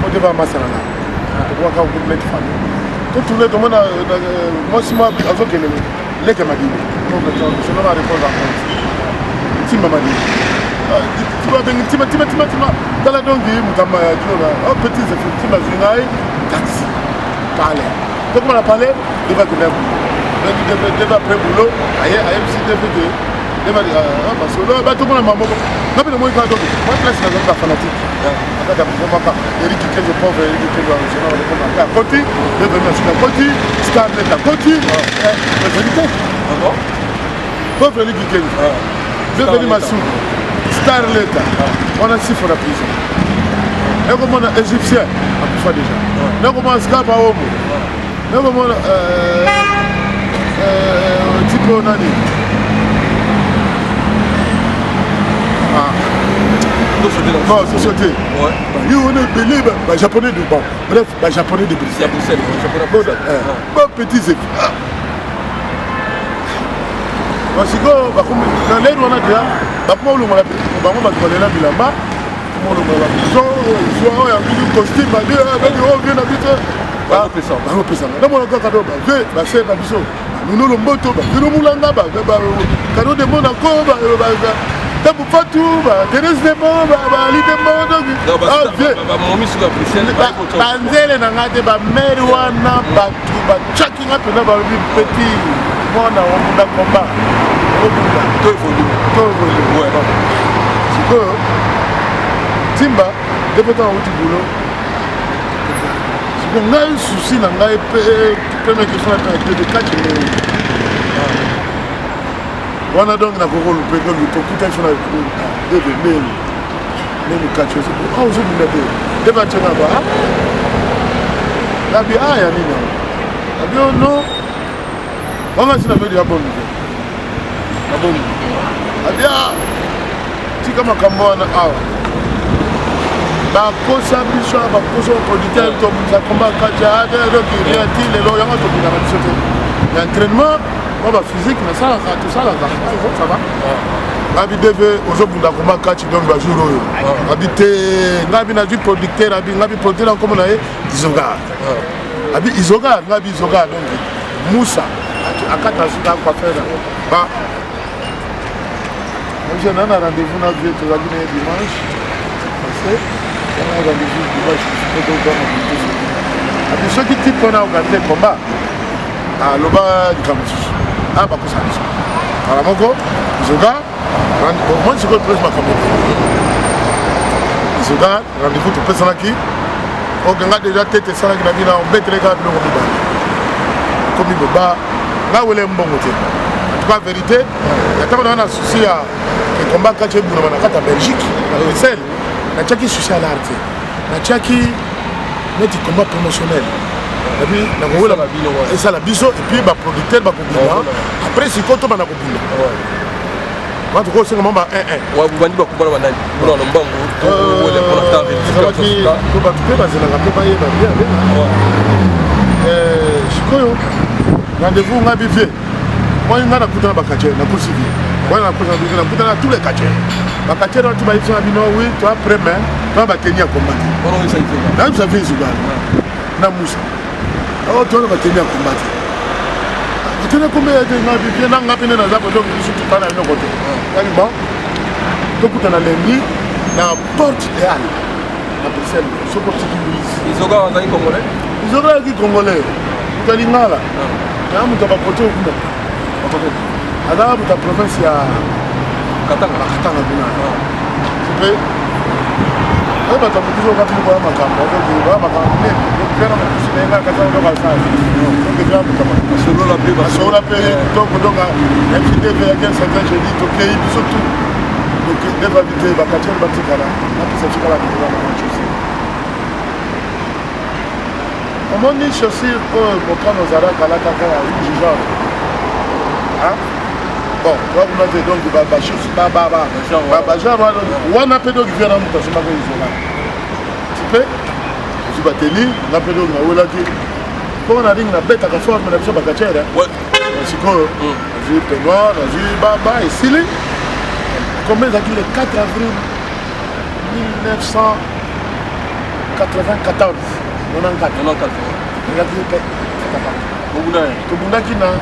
on devait masana na to kwa ka complete fan to tourner to mona moi si moi azo kele leke madini donc je ne vais répondre à ça ti mama ni tima dala dongi mutama ya jona oh petit effectivement zingai taxi parler donc on a parlé il va connaître donc il devait après boulot aye si devait parce que là tout le monde m'a dit non mais moi il va donc moi classe la fanatique Quand Eric Kenzo pauvre, Eric Kenzo à Koti, devenu à Koti, Starlet à Koti, pauvre Eric Kenzo, devenu Massou, Starlet, on a 6 fois la prison. Et comme on a égyptien, à plus fois déjà. Et comme on a Scap à Homo. Et comme on a type Onani. Non, société. Oui, on est belé, japonais de bon. Bref, japonais de Bruxelles. Bon, petit zéf. Parce que dans l'air, on a dit, on a bilamba. On a un costume, Tabu Fatou, Thérèse de Bon, Ali de Bon, Banzele Nangate, Meriwana, Batu, Chacking up another petit, Mona, Omunda Combat. Timba, débutant au Tiboulot. Si on a un souci, on a une question de 4 on a donc un rôle de pédole, il faut tout à fait devenir même 4 choses. On se dit que des bâtiments là-bas. La vie a rien. La vie non. On a dit la bonne nouvelle. La bonne nouvelle. La vie a. Si comme un camion a. Bakosa biso bakosa producteur to za combat kaja donc il y a il est là il y a tout dans la société. L'entraînement physique, mais ça, tout ça, ça va. Abi devait aux autres de combat catch donc ba jour habité ngabi na du producteur ngabi producteur comme on a Isoga. Abi Isoga ngabi Isoga donc Moussa akata suka quoi faire ba. J'ai un rendez-vous na vie to la dimanche. Parce que on a rendez-vous dimanche pour donc abi ce qui type on a regardé combat à Loba du Cameroun. Ah, bah, ça. Alors, mon gars, Isoga, moi, je suis le président de Isoga, rendez-vous tout le monde qui on a déjà tête et ça, on met les gars, comme il veut pas, là où il est bon côté. En tout cas, vérité, il y a un souci à combat quand tu es en Belgique, à Bruxelles, il y a un souci à l'art, il y a un combat promotionnel. Et puis, et ça la biso, et puis, le producteur va couper. Après, si tu as un peu de moi, je crois que c'est un 1-1. Ouais, vous vendez beaucoup de banane. Pour le banc, pour les producteurs. Rendez-vous, on a bivé. Moi, il y a un coup de bacatier, un coup civil. Moi, il y a un coup de tous les cachets. Bacatier, tu vas dire, oui, tu as prêt-main, tu vas tenir à combattre. Là, vous avez Isoga. Namoussa. Oh, tu vas tenir à combattre. Tu as combien de gens qui viennent à peine dans la zone de tout à l'heure côté. Bon, donc tu as lundi, la porte est à Bruxelles, ce côté qui nous Isoga, on a un Congolais. Isoga est Congolais. Tu as l'imala. Tu as un côté au bout. Alors, ta province est à Katanga. Tu peux. Eh bien, tu as toujours rappelé pour ma campagne. Donc, ma campagne. Donc, tu as un Katanga. Sur la paix, donc, MJDV, il y a un certain jeudi, ok, surtout. Donc, il va habiter, il va catcher le bâtiment là. Ça fait la vie. On m'a dit chaussures pour prendre nos arcs à la caca, une jugeante. Hein? Bon, toi, vous m'avez donc, on a peu d'eau qui vient dans notre chemin. Tu peux? Je vais tenir, on a peu d'eau qui vient dans quand on a dit que la bête a forme de la personne qui a été c'est quoi? J'ai été noir, j'ai baba et Sili. Combien ça dit le 4 avril 1994 94. Il a dit que Bunda qui n'a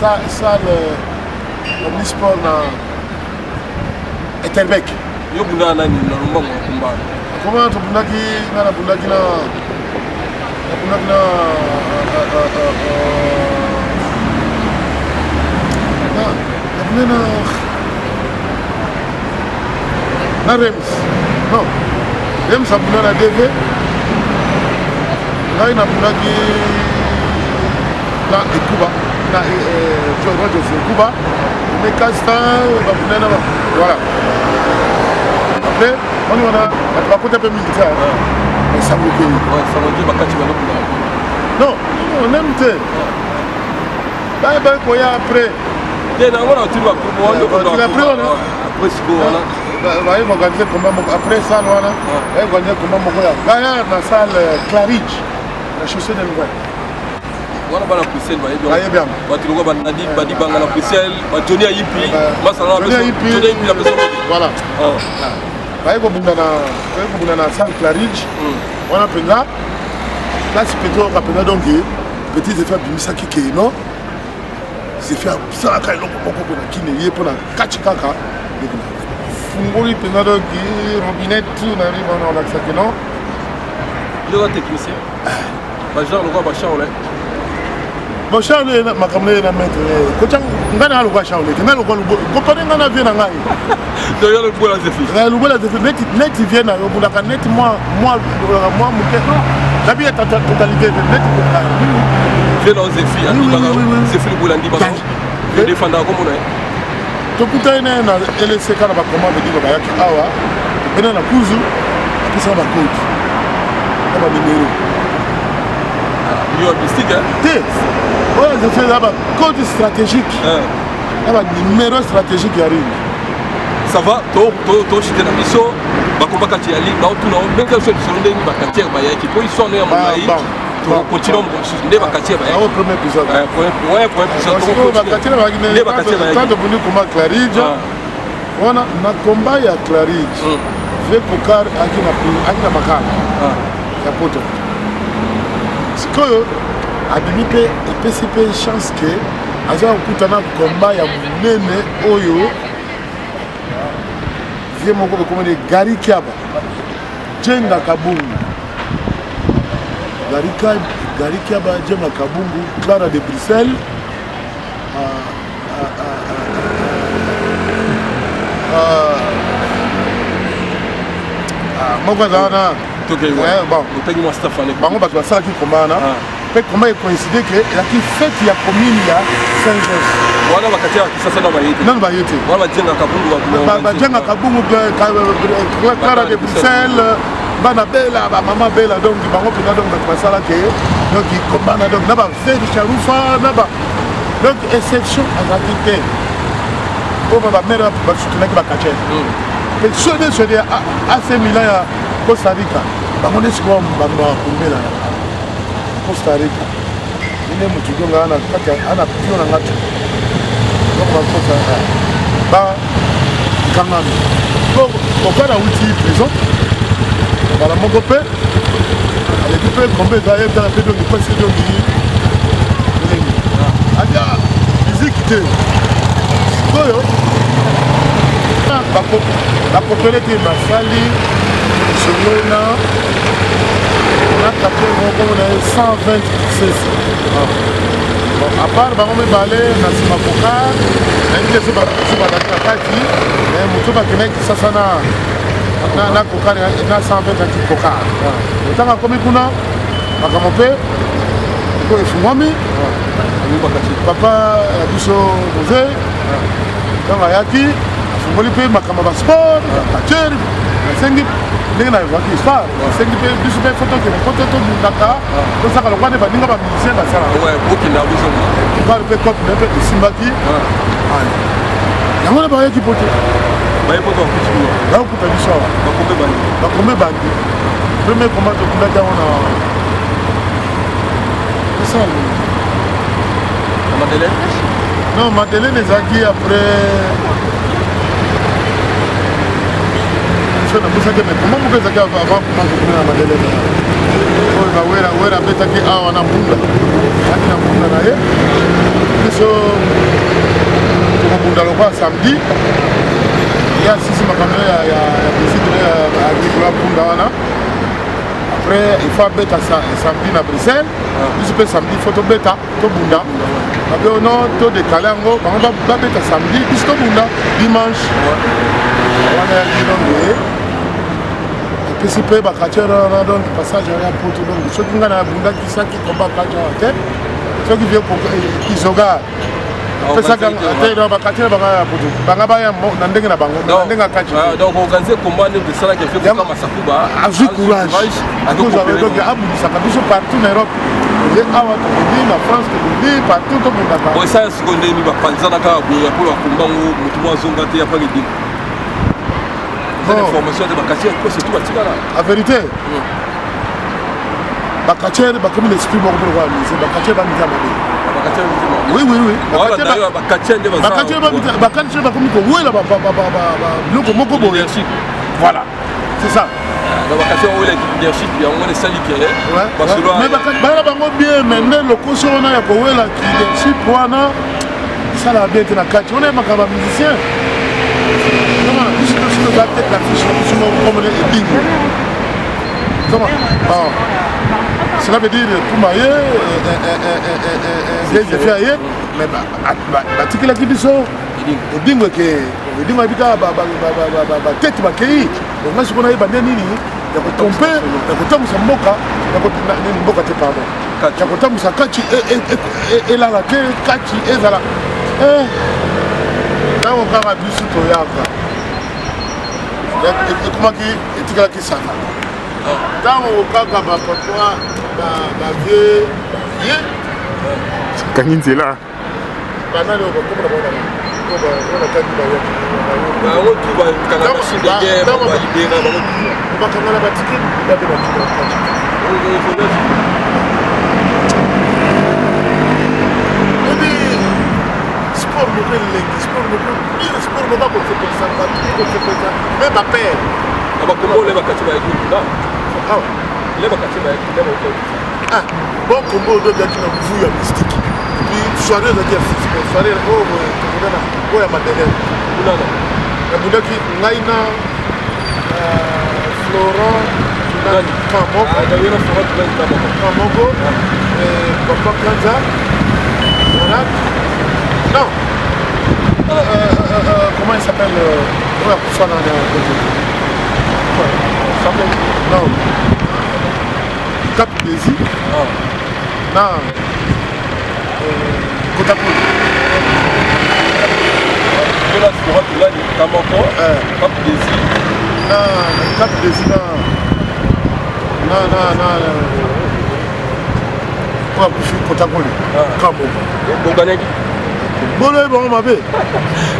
ça le omnisport na Etterbeek. Yo Bunda na ni na rumba combat. Comment to Bunda qui na na Rems. Non. Même ça bunda na DV. Là il a bunda qui là et Cuba. Là tu vois que c'est Cuba. Mais Casta va bunda là. Voilà. Après on a côté un peu militaire. Mais ça vous paye. Ouais, ça va dire bakati va non, on aime te. Bah quoi après. Dès là on a tu vas pour après c'est quoi là. Bah ils vont organiser combat après ça là. Ils vont organiser combat mokoya. Là dans la salle Claridge, la chaussée de Nouvelle. Voilà ba la Bruxelles ba bien. Ba tu ba Nadi ba di banga la Bruxelles, ba Johnny Ayipi, ba sala Johnny Ayipi la personne. Voilà. Bah ils vont dans la salle Claridge. On a pris là. Là c'est plutôt rapidement donc petit effet bimisaki ke non. C'est fait ça quand on peut qui n'est pas dans kachikaka. Fungoli penado qui robinet tout n'arrive on a ça que non. Le technicien. Ba genre le ba chaole. Ba chaole ma comme na mettre ko tang ngana lo ba chaole na lo ko pare ngana vient ngai. Donc le bola zefi. Le bola zefi net vient na yo bula net moi muke. La vie est totalité de net. Je dans zefi zefi le bola ndi ba. Je défendre comme on est. Tokuta ina na LC kana ba commande di ba yaki awa ina na kuzu akisa ba code ba numéro yo mystique hein ouais je fais là ba code stratégique ba numéro stratégique ya ring ça va to chite na biso ba ko ba kati ali ba tu na même que sur ndenge ba kati ba yaki ko iso na ya mai to continue ndenge ba kati ba yaki au premier épisode ouais point épisode to ba kati ba yaki quand de venu comment Claridge on a na combat ya Claridge fait kokar akina makala ya poto sikoyo abimipe PCP chance que aza okutana combat ya munene oyo vie moko comme des Gary Kiaba Jenga Kabungu Gary Kiaba Jenga Kabungu Clara de Bruxelles Mokazana bon otagi moi Stéphane bango bato basala ki combat na pe combat coïncide que la qui fête ya commune ya Saint-Georges wana bakati ya kisasa na bayete non bayete wana Jenga Kabungu ba Jenga Kabungu Clara de Bruxelles bana bela ba mama bela donc bango pina donc basala ke donc combat na donc na ba fait de Charoufa na ba donc exception à la qualité pour ba mère ba soutenir ba kache pe so de AC Milan ya Costa Rica bango ne siko bango kumbela Costa Rica ine mutugo ngana kaka ana pio na ngatu donc ba Costa Rica ba kangami donc okana uti prison bala moko pe ale pe kombe za yeta pe donc pesi donc ni adia musique te koyo ba kopelete basali selona on a tapé comme 126 bon à part bango mibale na nsima koka nayebi te so balaki na kati moto bakendaki sasa na koka na 120 aki koka ntango akomi kuna makambo mpe eko efungwami papa ya biso moze ntango ayaki afungoli mpe makambo ya basport bater nasengi ndenge na evaki histoire nasengi mpe biso mpe foto kene foto tobundaka tosaka lokwa nde baninga bamisien basala kare mpe cope ne mpe esimbaki yango na bayaki po te bakokuta biso awa bakombe bandi premier combat tokundaki yango na esali non Madeleine ezalaki après so nabosaki me koma moko ezalaki avant koma kokuna na Madeleine oyo bawera abetaki awa na mbunda aki na mbunda na ye biso tokobunda lokwa samedi ya sisi makambo ya visite ya likolo ya mbunda wana après il faut abeta samedi na Bruxelles biso mpe samedi il faut tobeta tobunda babe ono todekale yango bango babeta samedi biso tobunda dimanche wana ya bilonge pesi mpe bakatiere wana donc passage ya poto donc soki ngai nabundaki saki komba kaja te soki vie izoga pesaka te donc bakatiere banga ya poto banga baya na ndenge na bango na ndenge ya kaji donc organiser combat nde desalaki efe kokama sakuba azwi courage donc abundisaka biso partout na Europe ye awa tokodi na France tokodi partout tokendaka esaya siko ndeni bapanzanaka boya mpo bakombango motu mo azonga te ya paki dini information de bakatiere po surtout batikala la vérité bakatiere bakomi l'esprit moko mpo lokola mise bakatiere bamita mabe oui bakatiere bakomi kowela biloko moko boye voilà c'est ça bayala bango bien mais nde lokosi wana ya kowela leadership wana esalaka bien te na kati wana yemaka bamusicien la tête la fiche comme les bingo. Cela veut dire pour mailler des effets mais batikela kibiso bingo ke bingo abika tête bakei donc moi ce qu'on a ebandé nini ya kotompe ya kotambusa mboka ya kotambusa mboka te pardon ya kotambusa kati elala te kati ezala ntango kaka biso toyaka ekomaki etikalaki saka ntango kaka bapapa bavie ye kangi nzela banani bakomona banakandi bango tu bakanga machine de guerre balibera bango bakangana batike babe bakati odi sport moko elengi sport moko bire sport moko akofepelisa bato akofepelisa me bapere abakombo le bakati baekunda le bakati baekunda bon kombo ododaki na movu ya mystique epuis soirée ezaki ya physique soirée tokodana oyo ya madelele kunana nabundaki ngai na Florent Kamoko Papa Kanza non comment il s'appelle non Cap Désir non Kotapoli Cap Désir non Cap Désir non quoi Kotapoli Kamoko bolo ebongo mabe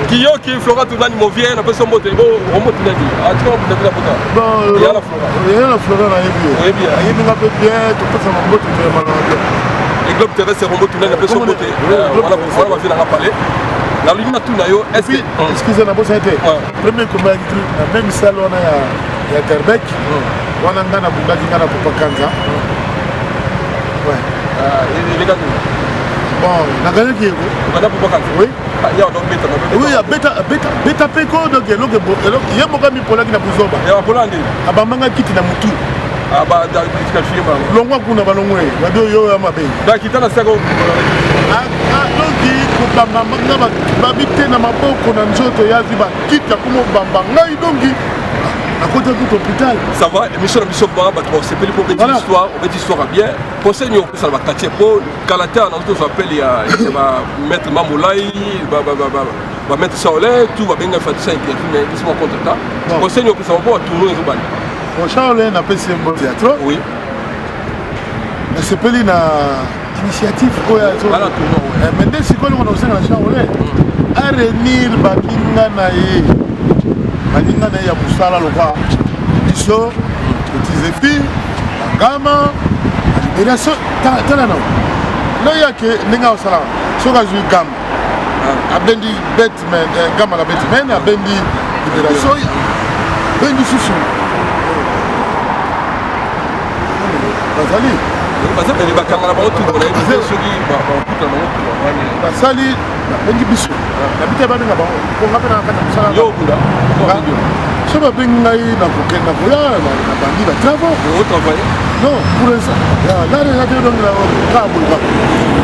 kiyoki Flora tunani movie na peso moto ebo omoto nadi atika mutaki na pota bon ya la Flora la Flora na yebi ayebi ngabe bien to pesa mambo to vraiment bien les globes terrestres rombo tunani na peso moto voilà va finir à parler la ligne na tuna yo est-ce que excusez na bossa été premier combat na même salle on ya Terbec wana ngana bundaki ngana Papa Kanza ouais les gars bon na gagné qui Papa Kanza oui il y a donc beta oui ya beta peko donc eloko yemoka mi polaki na buzoba ya polandi abamanga kiti na mutu aba da disqualifié ba longwa kuna balongwe bado yo ya mabe da kitana sako donc kobamba nga babite na maboko na nzoto ya ziba kiti ya komobamba ngai dongi nakota tout hôpital ça va émission na biso ba bato c'est peli pour petite histoire bien conseil ni opesa ba katie po kalater na nzoto appelle ya ba maître Mamolai ba maître Saolé tout va benga fatisa interview mais laisse-moi compte ta conseil ni opesa ba tourner zo bani bon Saolé na pesi un bon théâtre oui na sepeli na initiative oya to ala tourner mais dès sikolo on osena na Saolé a réunir bakinga na ye balinga na ya musala lokwa biso petits filles ngama libération tala non no yake ndinga osala soka zui gam abendi Batman gama la Batman abendi libération bendi susu bazali bazali bakanga na bango tout bona soki ba puta na bango basali bengi biso babite babenga bango konga pe na kata musala yo bula so babengi ngai na kokenda koya na bandi ba travaux au travail non pour l'instant là les gens donc la table ba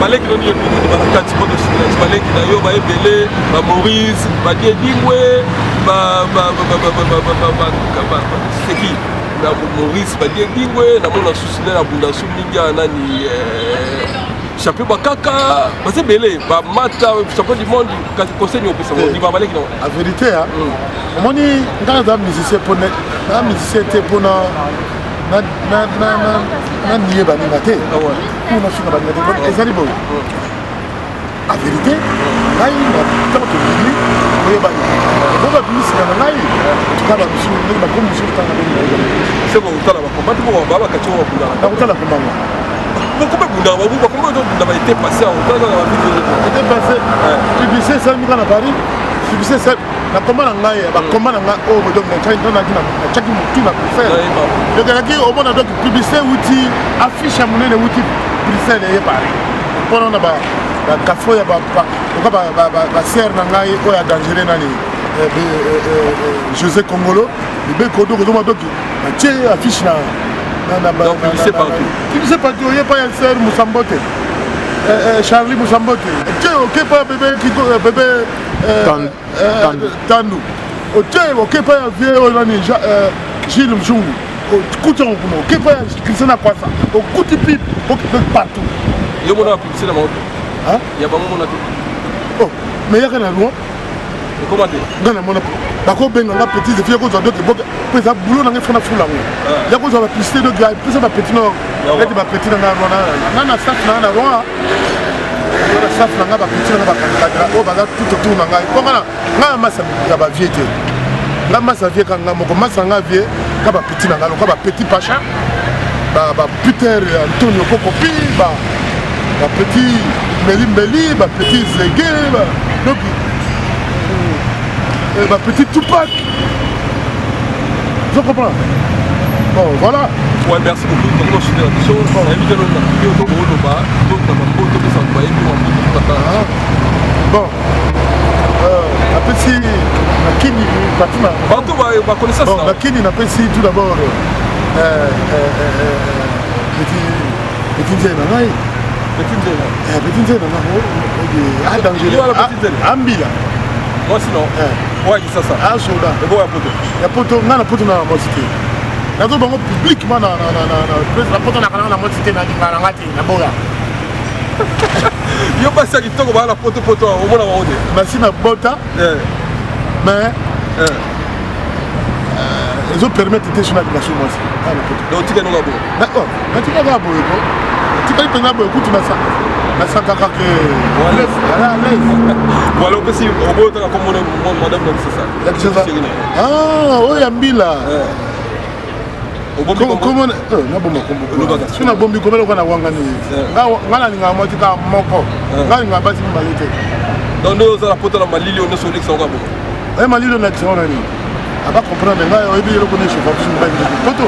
baleki no yo ba kati moto silence baleki na yo ba ebele ba Maurice ba Diedingwe ba c'est qui Maurice Badiengingwe na mona susile na bunda suminga nani champion bakaka parce que belé ba mata champion du monde conseil au pesa ni ba baleki non la vérité hein moni ngana da musicien pour na musicien te pour na nié ba ngate ah ouais pour na fina ba ngate ezali bo la vérité ngai na tant que lui oyeba bo ba bisi na ngai tukaba bisu ni ba komu bisu tanga bo c'est bon utala ba combat ko ba ba kacho wa bunda na utala ko mama beaucoup bunda ba beaucoup comment bunda ba été passé en utala ba vidéo était passé publicité ça mi kana Paris publicité ça na komana ngai ba komana nga o bo donc na chaki mutu na faire donc na ki o mona donc publicité outil affiche à monene outil publicité de Paris pour na ba kafo ya ba ser na ngai o ya dangereux nani José Congolo be kodo ko ma doki na tie affiche na donc publicité partout publicité partout il y a pas un ser Musambote Charlie Musambote tie OK pas bébé qui bébé Tandu OK pas vieux nani Gilles Mjungu kuta OK pas Christina Kwasa okuti pip partout yo mona publicité na moto hein ya ba mona oh mais ya kana loin comment dire ngana mona bako benga nga petit de fille ko zo donc pesa boulot na fana fula ngo ya ko zo ba publicité de gars pesa ba petit no et ba petit na na staff na roi na staff na ba petit na ba kanga o ba tout na ngai ko ngana masa ya ba viete nga masa vie kanga moko masa nga vie ka ba petit na ngalo ka ba petit pacha ba Peter Antonio Kokopi ba petit Meli ba petit Zégué donc ma petite Tupac. Je comprends. Bon, voilà. Ouais, merci beaucoup. Donc, je suis dans la mission. Bon. Après, si Makini, partout, va connaître ça. Bon, Makini, après, si tout d'abord, petit Zéna, ah, dangereux. Ambila. Moi sinon, ouais, ça. Ah, soda. Et bon, il y a poto, on a poto dans la cité. Là, donc, publiquement, la poto na la cité, na boya. Il y a pas ça qui tombe dans la poto, au moins la ronde. Mais si na bota, mais ils ont permis de te sur la nation. Donc, tu es non bon. D'accord, mais tu vas bon. Tu vas y prendre écoute, ça. Mais ça t'a que voilà aussi au bout de la commune madame c'est ça ah oh yambila comment na bomba kombo sina bombi komelo kana wanga ni ngala ni ngamo tika moko ngala ni ngabasi mbalete donc nous za la poto la malili on est sur l'ex ngabo malili on est on ni aba comprendre ngayo obi yelo connaître pas sur mbalete poto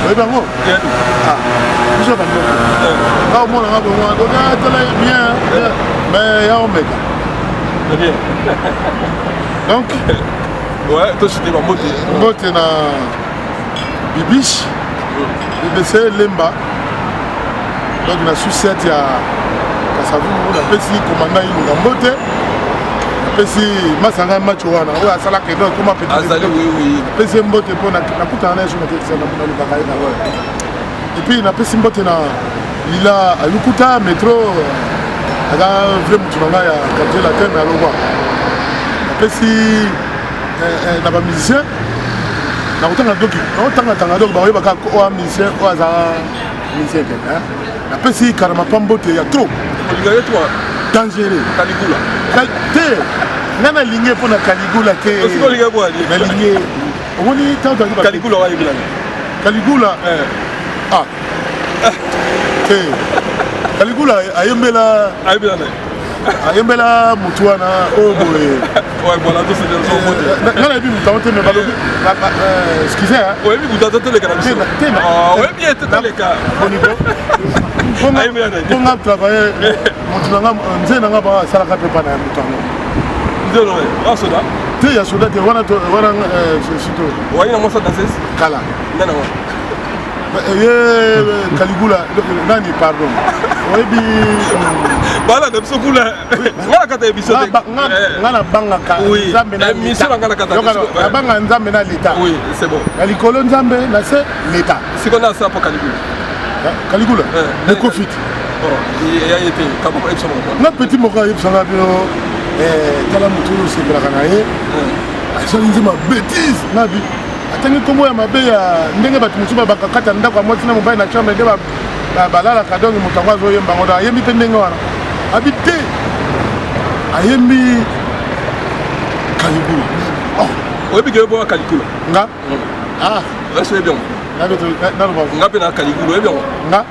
obi bango ah je vais ah moi on a besoin de bien mais ya on met bien donc ouais toi c'était ma moto na bibiche BBC Lemba donc na sucette ya kasavu na pesi commandant il ngambote pesi masanga match wana oya sala ke donc comment petit azali oui pesi mbote pona na kutana sur na tete na mona lubakaika et puis na pesi mbote na lila alukuta métro aga vrai mutunanga ya quartier latin na longwa na pesi na ba musicien na kutanga doki na kutanga doki ba yeba ka o musicien o aza musicien hein na pesi karama pambote ya trop oligaye toi dangereux Caligula te nana ligne pona Caligula te aussi oligaye quoi na ligne omoni tanto Caligula wa yebila Caligula ah Caligula ayembela mutu wana oyo boye ouais voilà tout c'est dans son mode ngana yebi mutu awote me balobi excusez hein ouais yebi mutu azote leka na biso ah ouais bien tete leka ponga travailler mutu nanga nze nanga ba salaka pe pana mutu wana nzelo ah soda te ya soda te wana sito ouais na mosa danseuse kala nana wa Caligula nani pardon Voilà, de ce coup là. Voilà quand émission. Ngana bangaka. Oui. Émission ngana kata. La banga nzambe na l'état. Oui, c'est bon. La likolo nzambe na c'est l'état. C'est qu'on a ça pour Caligula. Caligula. Le Covid. Bon, il y a été comme pour émission. Na petit moka yeb sanga bio tala mutu c'est la kanaye. Ça dit ma bêtise na bi. Atangi komo ya mabe ya ndenge batu musuba bakakata ndako ya mwasi na mobali na chambre ndeba balala kadongi mutango azoyemba ngoda ayembi pe ndenge wana habité ayembi Caligula. Oh, oui bi gebo Caligula. Nga? Ah, reste bien. Nga pe na Caligula bien. Nga?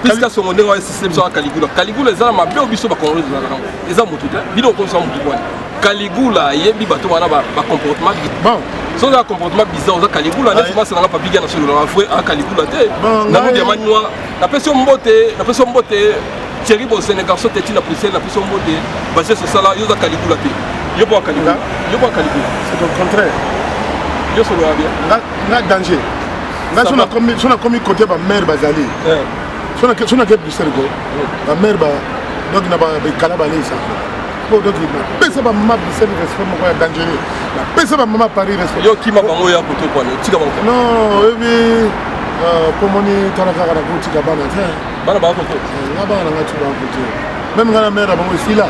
Puisque son ndenge wa système sur Caligula. Caligula za mabe obiso ba kongo za kango. Eza mutu te. Bino ko sa mutu kwa. Caligula yembi bato wana ba comportement bon. So un comportement bizarre aux Caligula, n'est-ce pas? Ça n'a pas bien dans ce frère à Caligula. N'a pas de manoir. La personne beauté, Thierry Bosset, garçon tête la poussière, la personne beauté, basé sur ça là, il y a Caligula. Il y a pas Caligula. C'est au contraire. Il y a ce bien. N'a danger. Si on a commis côté ma mère Bazali. Si on a quelque chose ma mère donc n'a pas calabalé ça. Donc il ça va m'a c'est respect mon dangereux. La maman Paris respect. Yo qui m'a bango ya poto quoi non oui pour moni taraka na kuti ka bana te bana ba poto na bana na tu ba poto même la mère a bango ici là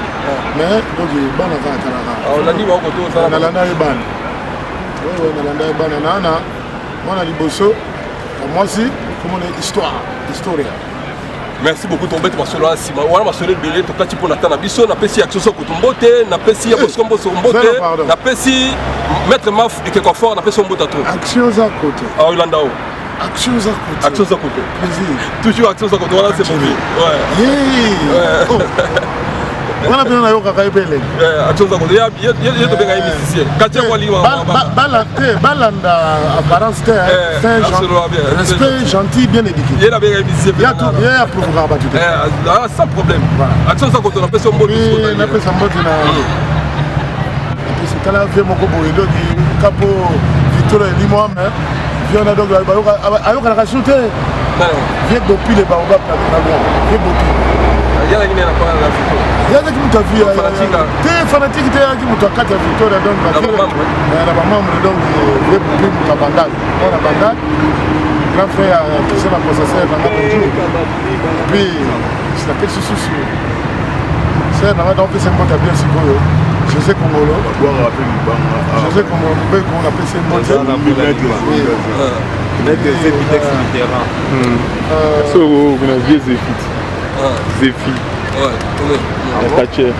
mais donc bana ka taraka on a dit ba poto ça na landa bana oui na landa bana nana mwana liboso moi aussi comme on histoire. Merci beaucoup ton bête masolo asima wana masolo belé to kati pour natana biso na pesi action so kutumbote na pesi ya boskombo so mbote na pesi mettre maf et quelque fort na pesi mbota trop action za côté ah Yolanda o action za côté plaisir toujours action za côté voilà c'est bon ouais wana bino na yoka kaibele action za côté ya to benga musicien katia kwa liwa balanda apparence respect gentil bien éduqué il a benga musicien il y a provoquer ba tout sans problème action za côté na pesi mbote na pesi mbote na c'est là vieux moko boyedo di capo Victor Limo mais vieux na donc ayoka na kasuté vieux depuis les baobab na vieux depuis il y a qui n'a pas la photo. Il y a qui m'ont vu fanatique qui m'ont quatre victoires donc la membre donc le prime la bandade. On a bandade. Grand frère qui s'est processé dans le jour. Puis c'est la question sous. C'est dans donc c'est bon bien si quoi. Je sais comment on va je sais comment on appelle c'est bon. So vous avez Zéphite. Zéphie. Ouais, en catcher.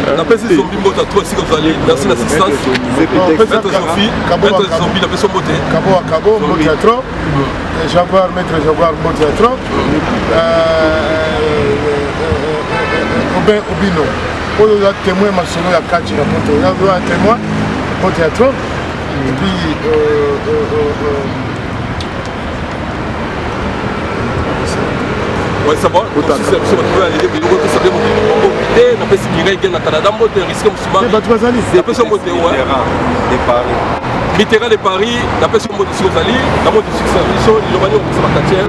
On appelle ces zombies mota trop si vous allez merci l'assistance. Maître Sophie, Maître Zombie, la personne beauté. Cabo, bon théâtre. Jaguar, Maître Jaguar, bon théâtre. Obino. Il y a témoin masolo ya kati na moto. Il y a témoin au théâtre. Et puis ouais, ça va. Si c'est votre idée, vous pouvez savoir que na pesi qui gagne na Canada, moto risque musulman. La personne moto ouais. De Paris. Mitterrand de Paris, la personne moto sur Zali, la moto sur Service, le bagnon pour sa quartier.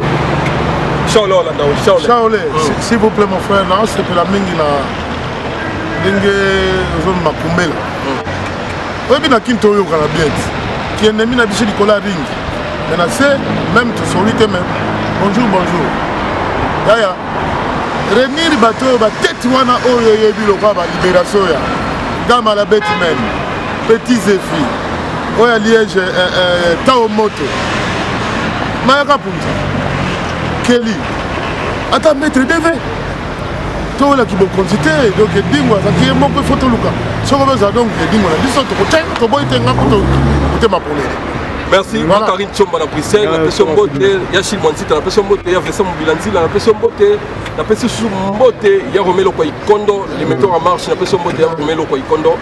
Shaolé, s'il vous plaît mon frère, non, c'est pour la mingi la ndenge zone makumbela. Oyebi na kinto oyo kala bien. Qui ennemi na biso likola ring. Mais c'est même te solité même. Bonjour. Yaya. Renir bateau ba tête wana oyo yebi lokwa ba libération ya. Gama la bête même. Petit Zéphie. Oya Liège Tao Moto. Mayaka punta. Kelly. Attends maître DV. Tout là qui bon quantité donc dingwa ça qui est mon peu photo luka. So ko ça donc dingwa la biso to ko teng to boy tenga ko to ma pour merci, voilà. Karine Tchomba la Bruxelles, la personne beauté, il y a Chilmonsit, la personne beauté, il y a Vincent Mobilanzi, la personne beauté, la personne beauté, il y a Romelo Koikondo, les metteurs en marche, la personne beauté, il y a Romelo Koikondo.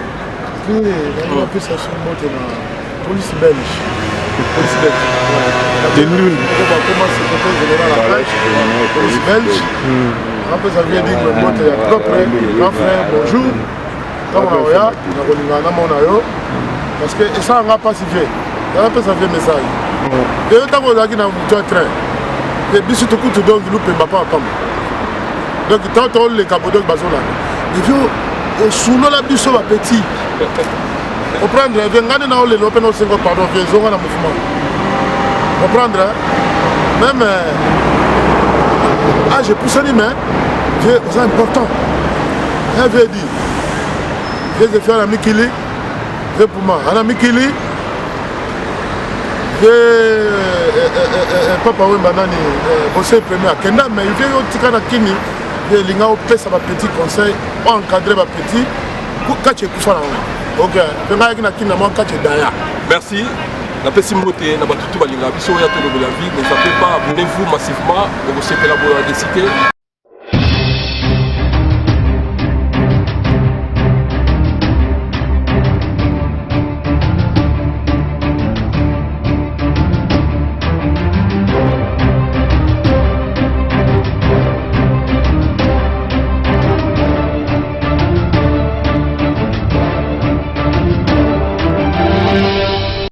Puis, il y a une personne beauté dans la police belge. Police belge. De nul. Comment c'est secrétaire général à la police belge. Après, ça vient dire que il y a trois frères, grand frère, bonjour. Quand on a ya, parce que ça n'a pas si fait. Ça n'a pas ça fait message. Et quand on a dit dans le train, et puis surtout tout donc nous peut pas pas. Donc tant on les cabodok bazola. Il faut au sous la biso va petit. On prendre vengane na ole l'open au 5 pardon, viens on a mouvement. On prendre même j'ai poussé les mains. C'est important. Elle veut dire, je vais faire un Mikili, je vais pour moi. Un Mikili, je papa oui banani, bosser premier à Kenda, mais il vient au Tika Kini, je vais linga au pèse à petit conseil, encadrer ma petit, pour catcher Koufana. Ok, je vais aller à Kina, moi catcher Daya. Merci. La pessimité, la batutu balinga, biso ya tolo de la vie, ne zappez pas, abonnez-vous massivement, pour vous souhaiter la bonne des cités.